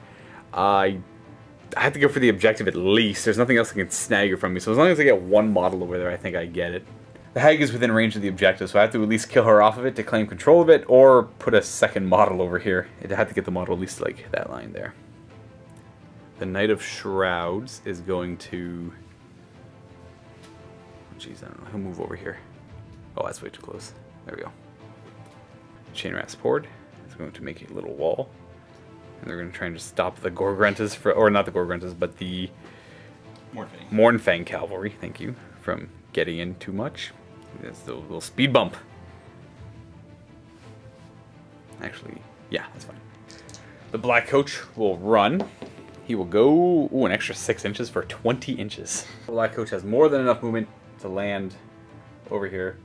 I have to go for the objective at least. There's nothing else that can snag her from me. So as long as I get 1 model over there, I think I get it. The Hag is within range of the objective, so I have to at least kill her off of it to claim control of it, or put a 2nd model over here. I'd have to get the model at least like that line there. The Knight of Shrouds is going to... Jeez, I don't know. He'll move over here. Oh, that's way too close. There we go. Chain Rasp Horde is going to make a little wall. And they're going to try and just stop the Gorgruntas, or not the Gorgruntas, but the Mournfang Cavalry, thank you, from getting in too much. There's the little speed bump. Actually, yeah, that's fine. The black coach will run. He will go, ooh, an extra 6 inches for 20 inches. The black coach has more than enough movement to land over here.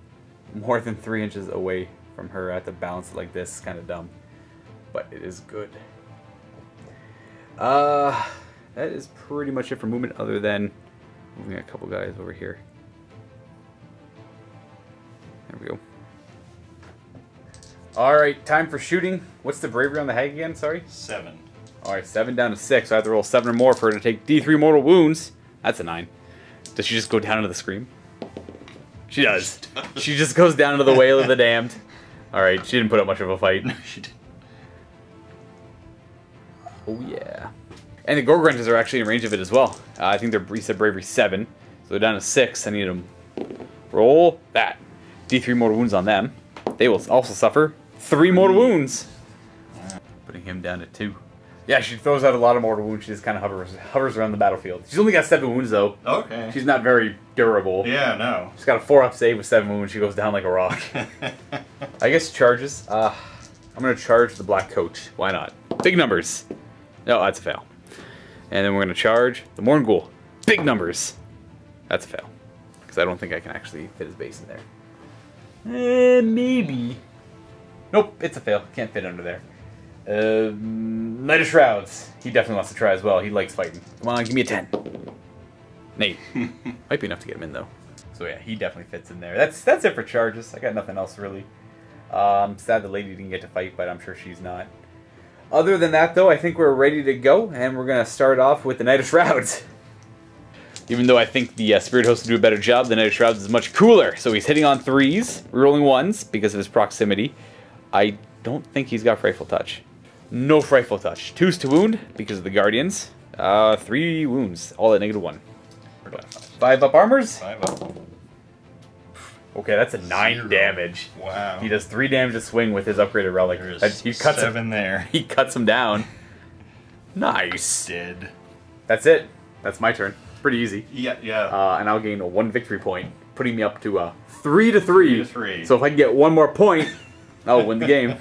More than 3 inches away from her. I have to balance it like this. Kind of dumb. But it is good. that is pretty much it for movement, other than moving a couple guys over here. There we go. Alright, time for shooting. What's the bravery on the hag again? Sorry? 7. Alright, 7 down to 6. So I have to roll 7 or more for her to take D3 mortal wounds. That's a 9. Does she just go down into the scream? She does. She just goes down into the wail of the damned. Alright, she didn't put up much of a fight. No, she didn't. Oh yeah. And the Gorgrunches are actually in range of it as well. I think they're, he said bravery 7. So they're down to 6. I need them. Roll that. D3 mortal wounds on them. They will also suffer 3 mortal wounds. Putting him down to 2. Yeah, she throws out a lot of mortal wounds. She just kind of hovers around the battlefield. She's only got 7 wounds though. Okay. She's not very durable. Yeah, no. She's got a 4-up save with 7 wounds. She goes down like a rock. I guess charges. I'm going to charge the black coach. Why not? Big numbers. No, that's a fail. And then we're going to charge the Morn Ghoul. Big numbers. That's a fail. Because I don't think I can actually fit his base in there. Maybe. Nope, it's a fail. Can't fit under there. Knight of Shrouds. He definitely wants to try as well. He likes fighting. Come on, give me a 10. Nate. Might be enough to get him in, though. So yeah, he definitely fits in there. That's it for charges. I got nothing else, really. Sad the lady didn't get to fight, but I'm sure she's not. Other than that, though, I think we're ready to go, and we're going to start off with the Knight of Shrouds. Even though I think the Spirit Host will do a better job, the Knight of Shrouds is much cooler. So he's hitting on 3s, rerolling 1s because of his proximity. I don't think he's got Frightful Touch. No Frightful Touch. 2s to wound because of the Guardians. 3 wounds, all at -1. 5 up armors? 5 up. Okay, that's a 9 0. damage. Wow. He does 3 damage to swing with his upgraded relic. He cuts 7 him there. He cuts him down. Nice. Dead. That's it. That's my turn. Pretty easy. Yeah, yeah. And I'll gain a 1 victory point, putting me up to 3 to 3. 3 to 3. So if I can get 1 more point, I'll win the game.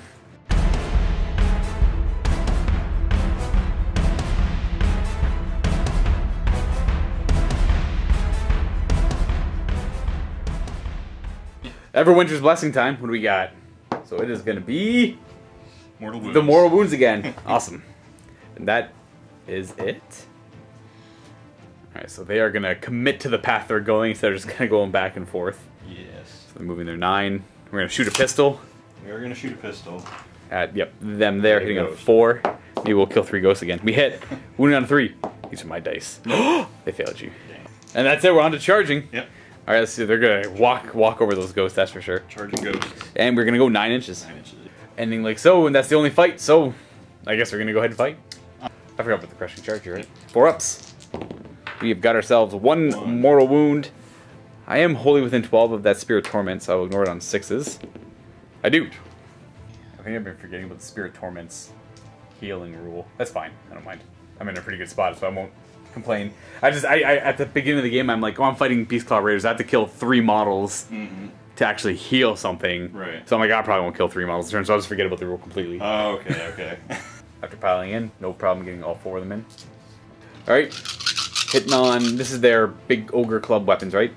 Everwinter's Blessing time. What do we got? So it is going to be Mortal wounds. the Mortal Wounds again. Awesome. And that is it. Alright, so they are going to commit to the path they're going instead of just kind of going back and forth. Yes. So they're moving their 9. We're going to shoot a pistol. We are going to shoot a pistol. At, yep, them there hitting on a 4. Maybe we'll kill 3 ghosts again. We hit. Wounding on 3. These are my dice. They failed you. Dang. And that's it. We're on to charging. Yep. Alright, let's see. They're going to walk over those ghosts, that's for sure. Charging ghosts. And we're going to go 9 inches. 9 inches. Ending like so, and that's the only fight. So, I guess we're going to go ahead and fight. I forgot about the crushing charge here, right? 4 ups. We have got ourselves 1 mortal wound. I am wholly within 12 of that Spirit Torment, so I will ignore it on 6s. I do. I think I've been forgetting about the Spirit Torment's healing rule. That's fine. I don't mind. I'm in a pretty good spot, so I won't complain. I at the beginning of the game, I'm like, oh, I'm fighting Beastclaw Raiders. I have to kill 3 models to actually heal something. Right. So I'm like, I probably won't kill 3 models in turn, so I'll just forget about the rule completely. Oh, okay, okay. After piling in, no problem getting all 4 of them in. Alright. Hitting on, this is their big ogre club weapons, right?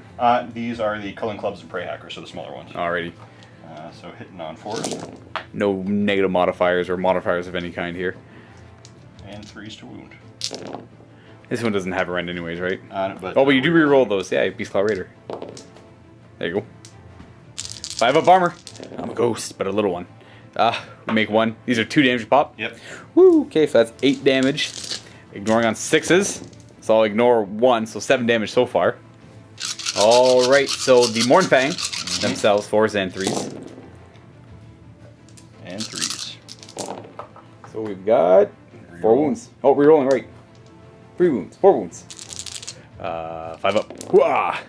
These are the Culling Clubs and Prey Hackers, so the smaller ones. Alrighty. So hitting on 4s. No negative modifiers or modifiers of any kind here. And 3s to wound. This one doesn't have a rend anyways, right? But Oh, but you do reroll those. Yeah, Beastclaw Raider. There you go. 5 up armor. I'm a ghost, but a little one. We make 1. These are 2 damage pop. Yep. Woo, okay, so that's 8 damage. Ignoring on 6s. So I'll ignore 1, so 7 damage so far. Alright, so the Morn Fang themselves, 4s and 3s. And 3s. So we've got 4 wounds. Oh, rerolling, right. 3 wounds. 4 wounds. 5 up. Hooah!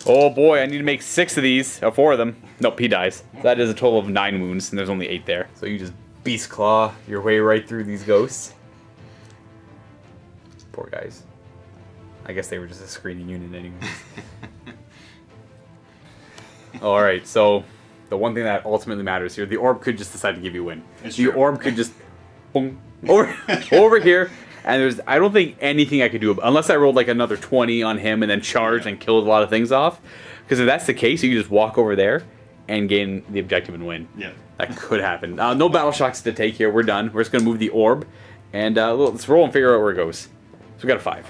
Oh boy, I need to make 6 of these. 4 of them. Nope, he dies. So that is a total of 9 wounds, and there's only 8 there. So you just Beast Claw your way right through these ghosts. Poor guys. I guess they were just a screening unit anyway. Alright, so the one thing that ultimately matters here, the orb could just decide to give you a win. The orb could just boom, over here, and I don't think anything I could do, unless I rolled like another 20 on him and then charged and killed a lot of things off. Because if that's the case, you can just walk over there and gain the objective and win. Yeah. That could happen. No battle shocks to take here. We're done. We're just going to move the orb. And let's roll and figure out where it goes. So we got a 5.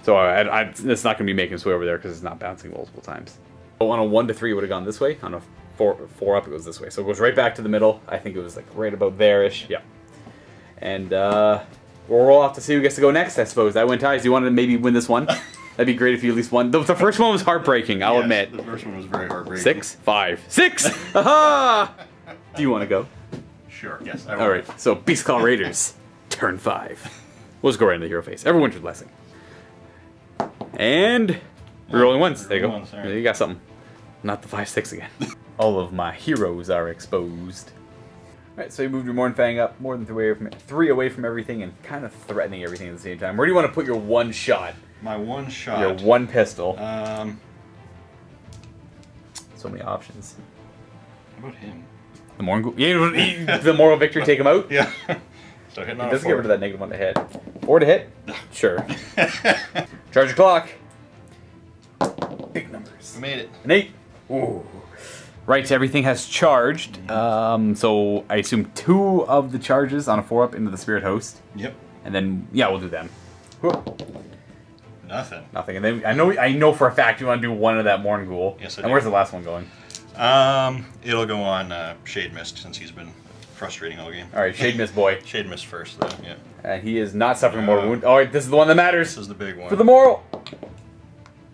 So it's not going to be making its way over there because it's not bouncing multiple times. So on a 1 to 3, it would have gone this way. On a 4 up, it goes this way. So it goes right back to the middle. I think it was like right about there-ish. Yeah. And we'll have to see who gets to go next, I suppose. That went ties. Do you want to maybe win this one? That'd be great if you at least won. The first one was heartbreaking, I'll admit. The first one was very heartbreaking. 6, 5, 6! Aha! Do you want to go? Sure, yes, I will. Alright, so Beastclaw Raiders, turn 5. We'll just go right into the hero phase. Everyone's blessing. And rerolling ones. There you go. There you got something. Not the 5, 6 again. All of my heroes are exposed. Alright, so you moved your Mournfang up more than 3 away from everything and kind of threatening everything at the same time. Where do you want to put your one shot? My one shot. Your one pistol. So many options. How about him? The Morn Ghoul. Yeah, the moral victory, take him out? Yeah. So hitting on it doesn't get rid of that -1 to hit. 4 to hit? Sure. Charge your clock. Big numbers. We made it. An 8. Ooh. Right, everything has charged. So I assume 2 of the charges on a 4-up into the Spirit Host. Yep. And then, yeah, we'll do them. Nothing. Nothing. And then I know for a fact you want to do 1 of that Morn Ghoul. Yes, I do. And where's the last one going? It'll go on Shade Mist since he's been frustrating all game. All right, Shade Mist boy. Shade Mist first, though. Yeah. And he is not suffering mortal wound. All right, this is the one that matters. This is the big one. For the moral.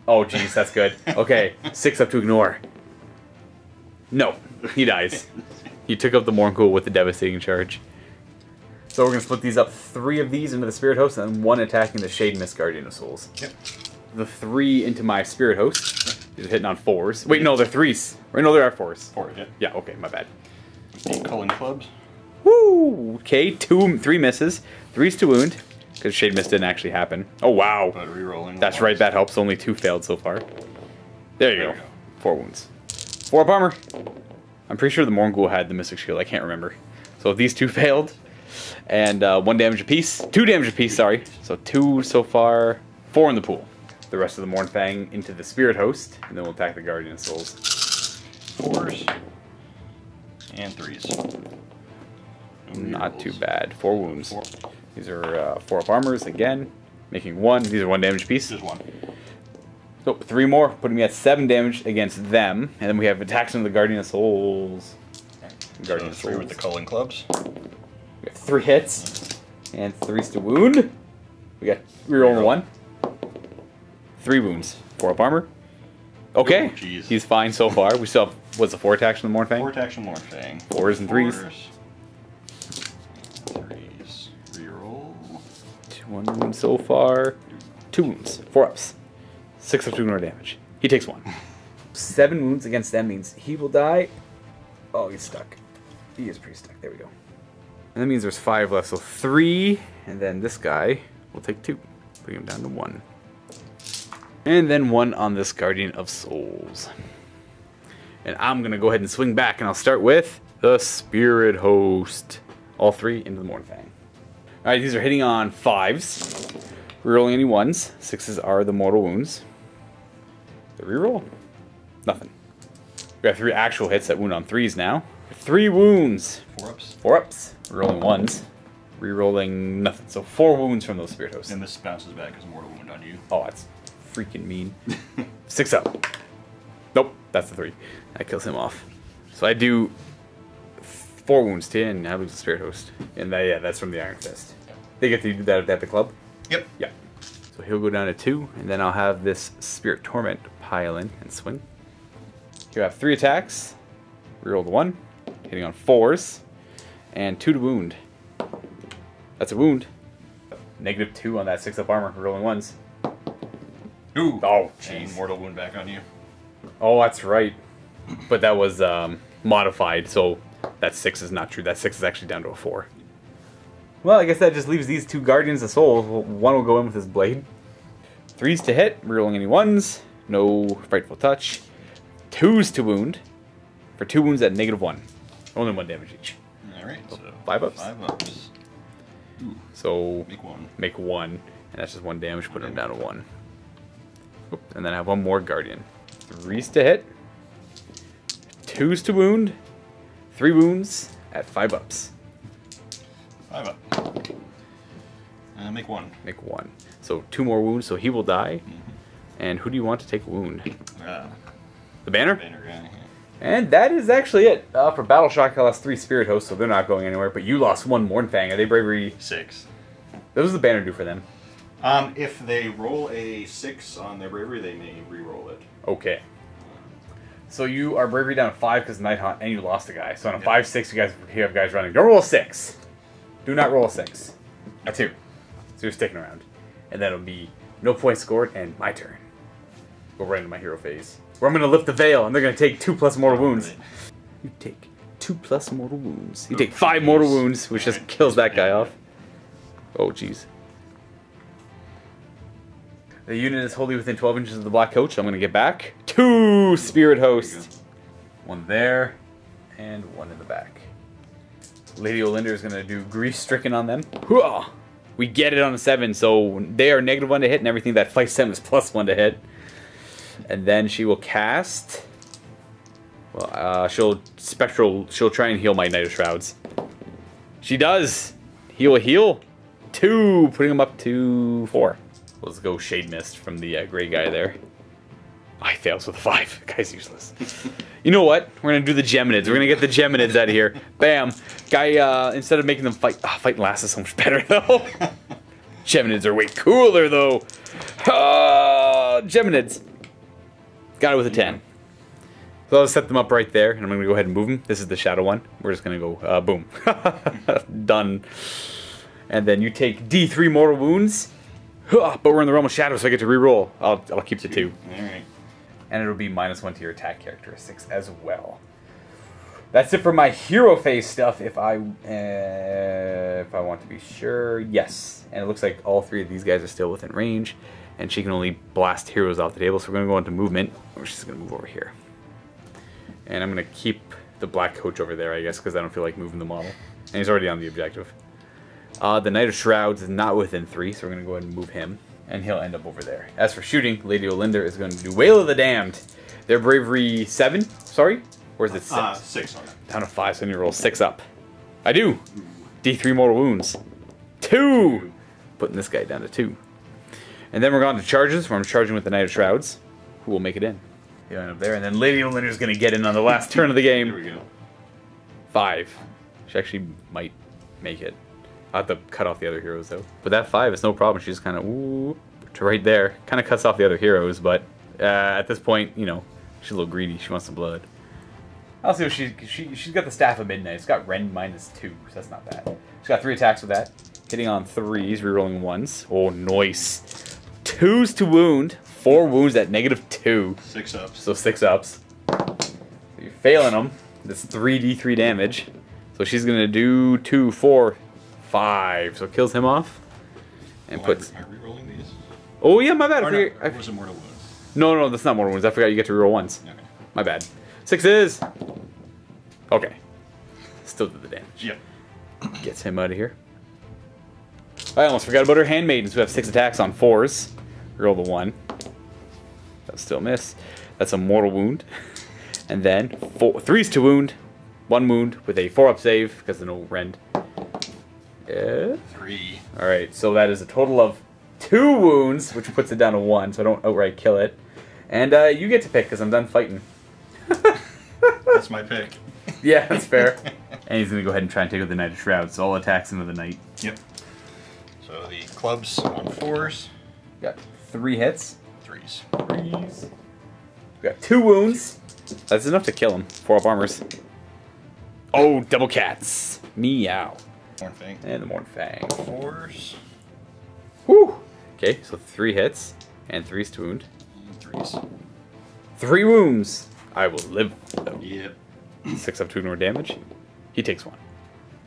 Oh, jeez, that's good. Okay, 6 up to ignore. No, he dies. He took up the Morn Ghoul with the devastating charge. So we're going to split these up, 3 of these into the Spirit Host, and 1 attacking the Shade Mist Guardian of Souls. Yep. The 3 into my Spirit Host. These are hitting on 4s. Wait, no, they're 3s. Or no, there are 4s. 4, yeah. Yeah, okay, my bad. The Culling Clubs. Woo! Okay, 3 misses. 3's to wound, because Shade Mist didn't actually happen. Oh, wow. But re-rolling. That's right, that helps. Only 2 failed so far. There you go. 4 wounds. 4 up armor. I'm pretty sure the Morn Ghoul had the Mystic Shield. I can't remember. So these 2 failed. And 1 damage apiece. 2 damage apiece, sorry. So 2 so far. 4 in the pool. The rest of the Mournfang into the Spirit Host. And then we'll attack the Guardian of Souls. 4s. And 3s. Not too bad. 4 wounds. 4. These are 4 up armors again. Making 1. These are 1 damage apiece. Just 1. So 3 more, putting me at 7 damage against them. And then we have attacks on the Guardian of Souls. Guardian of Souls. 3 with the Culling Clubs. We have 3 hits. And 3's to wound. We got reroll 1. 3 wounds. 4 up armor. Okay. Oh, he's fine so far. We still have, what's the 4 attacks from the Mournfang? 4 attacks from Mournfang. 4s and 3s. 3s. Reroll. 1 wound so far. 2 wounds. 4 ups. 6 of 2 more damage. He takes 1. 7 wounds against them means he will die. Oh, he's stuck. He is pretty stuck. There we go. And that means there's 5 left. So 3, and then this guy will take 2. Bring him down to 1. And then 1 on this Guardian of Souls. And I'm going to go ahead and swing back, and I'll start with the Spirit Host. All 3 into the Mournfang. Alright, these are hitting on 5s. Rerolling any 1s. 6s are the mortal wounds. The reroll? Nothing. We have 3 actual hits that wound on 3s now. 3 wounds. 4 ups. 4 ups. Rerolling 1s. Rerolling nothing. So 4 wounds from those Spirit Hosts. And this bounces back as a mortal wound on you. Oh, that's freaking mean. 6 up. Nope, that's the 3. That kills him off. So I do 4 wounds to him, and I lose the Spirit Host. And that, yeah, that's from the Iron Fist. They get to do that at the club? Yep. Yeah. So he'll go down to 2, and then I'll have this Spirit Torment pile in and swing. Here I have 3 attacks. Reroll the 1, hitting on 4s, and 2 to wound. That's a wound. -2 on that 6 up armor, rolling 1s. Ooh. Oh, jeez. And mortal wound back on you. Oh, that's right. But that was modified, so that 6 is not true. That 6 is actually down to a 4. Well, I guess that just leaves these 2 Guardians of Souls. 1 will go in with his blade. 3's to hit, rerolling any 1s. No Frightful Touch. 2's to wound. For 2 wounds at -1. Only 1 damage each. Alright, so 5 ups. 5 ups. Ooh. So make 1. Make 1. And that's just 1 damage, put him down to 1. Oop, and then I have 1 more Guardian. 3's to hit. 2's to wound. 3 wounds at 5 ups. 5 up. Make one. Make one. So 2 more wounds, so he will die. And who do you want to take a wound? The banner? Banner guy, yeah. And that is actually it. For Battle Shock, I lost 3 Spirit Hosts, so they're not going anywhere. But you lost 1 Mornfang. Are they Bravery? 6. What does the banner do for them? If they roll a 6 on their bravery, they may re-roll it. Okay. So you are Bravery down 5 because Nighthaunt, and you lost a guy. So on a 5-6, you have guys running. Don't roll a 6. Do not roll a 6. A 2. So you're sticking around. And then it'll be no points scored, and my turn. Go right into my hero phase. Where I'm going to lift the veil, and they're going to take 2+ mortal wounds. You take 2+ mortal wounds. You take 5 mortal wounds, which just kills that guy off. Oh, jeez. The unit is wholly within 12 inches of the black coach. I'm going to get back 2 Spirit Hosts. 1 there, and 1 in the back. Lady Olynder is going to do Grief-Stricken on them. Hooah! We get it on a 7, so they are -1 to hit, and everything that fights them is +1 to hit. And then she will cast... Well, she'll try and heal my Knight of Shrouds. She does! He will heal 2, putting him up to 4. Let's go Shade Mist from the gray guy there. Oh, he fails with a 5. Guy's useless. You know what? We're going to do the Geminids. We're going to get the Geminids out of here. Bam. Guy, instead of making them fight... Oh, fighting last is so much better, though. Geminids are way cooler, though. Geminids. Got it with a 10. So I'll set them up right there, and I'm going to go ahead and move them. This is the shadow one. We're just going to go, boom. Done. And then you take D3 mortal wounds. But we're in the realm of shadow, so I get to reroll. I'll keep the 2. Alright. And it'll be -1 to your attack characteristics as well. That's it for my hero phase stuff. If I want to be sure, yes. And it looks like all 3 of these guys are still within range, and she can only blast heroes off the table. So we're going to go into movement. Or she's going to move over here, and I'm going to keep the black coach over there, I guess, because I don't feel like moving the model. And he's already on the objective. The Knight of Shrouds is not within 3, so we're going to go ahead and move him. And he'll end up over there. As for shooting, Lady Olynder is going to do Wail of the Damned. Their bravery 7, sorry? Or is it 6? 6 on it. Down to 5, so I need to roll 6 up. I do! D3 mortal wounds. 2! Putting this guy down to 2. And then we're going to charges, where I'm charging with the Knight of Shrouds, who will make it in. He'll end up there, and then Lady Olynder is going to get in on the last turn of the game. Here we go. 5. She actually might make it. I'll have to cut off the other heroes, though. But that 5 is no problem. She just kind of, ooh, to right there. Kind of cuts off the other heroes, but at this point, you know, she's a little greedy. She wants the blood. I'll see what she's got the Staff of Midnight. It's got Rend -2, so that's not bad. She's got 3 attacks with that. Hitting on 3s, rerolling 1s. Oh, nice. 2s to wound. 4 wounds at -2. 6 ups. So 6 ups. So you're failing them. That's 3d3 damage. So she's going to do 2, 4, 5. So it kills him off. And puts... Am I re-rolling these? Oh, yeah, my bad. Or no, or was it mortal wounds? No, that's not mortal wounds. I forgot you get to reroll 1s. Okay. My bad. 6s. Okay. Still did the damage. Yep. Gets him out of here. I almost forgot about her handmaidens who have 6 attacks on 4s. Roll the 1. That'll still miss. That's a mortal wound. And then 3s to wound. 1 wound with a 4-up save because there's no rend. 3. Alright, so that is a total of 2 wounds, which puts it down to 1, so I don't outright kill it. And you get to pick because I'm done fighting. That's my pick. Yeah, that's fair. And he's going to go ahead and try and take out the Knight of Shrouds, so all attacks into the Knight. Yep. So the clubs on 4s. Got 3 hits. 3s. 3s. We got 2 wounds. That's enough to kill him. 4-up armors. Oh, double cats. Meow. Mornfang. And the Mornfang. 4s. Whew. Okay, so 3 hits. And 3s to wound. And 3s. 3 wounds. I will live though. Yep. 6 up to ignore damage. He takes 1.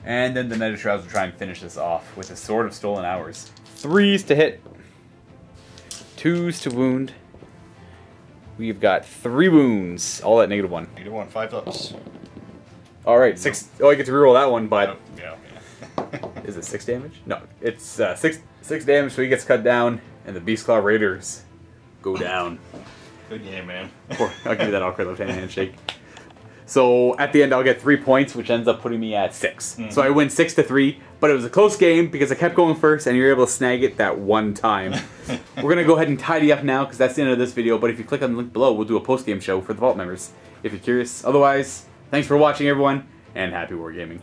And then the Knight of Shrouds will try and finish this off with a Sword of Stolen Hours. 3s to hit. 2s to wound. We've got 3 wounds. All at -1. -1. 5 ups. Alright, 6. Oh, I get to reroll that one, but... Oh, yeah. Is it 6 damage? No, it's 6 damage, so he gets cut down, and the Beastclaw Raiders go down. Good game, man. I'll give you that awkward left-hand handshake. So at the end, I'll get 3 points, which ends up putting me at 6. So I win 6-3, but it was a close game because I kept going first, and you're able to snag it that one time. We're going to go ahead and tidy up now because that's the end of this video, but if you click on the link below, we'll do a post-game show for the Vault members if you're curious. Otherwise, thanks for watching, everyone, and happy wargaming.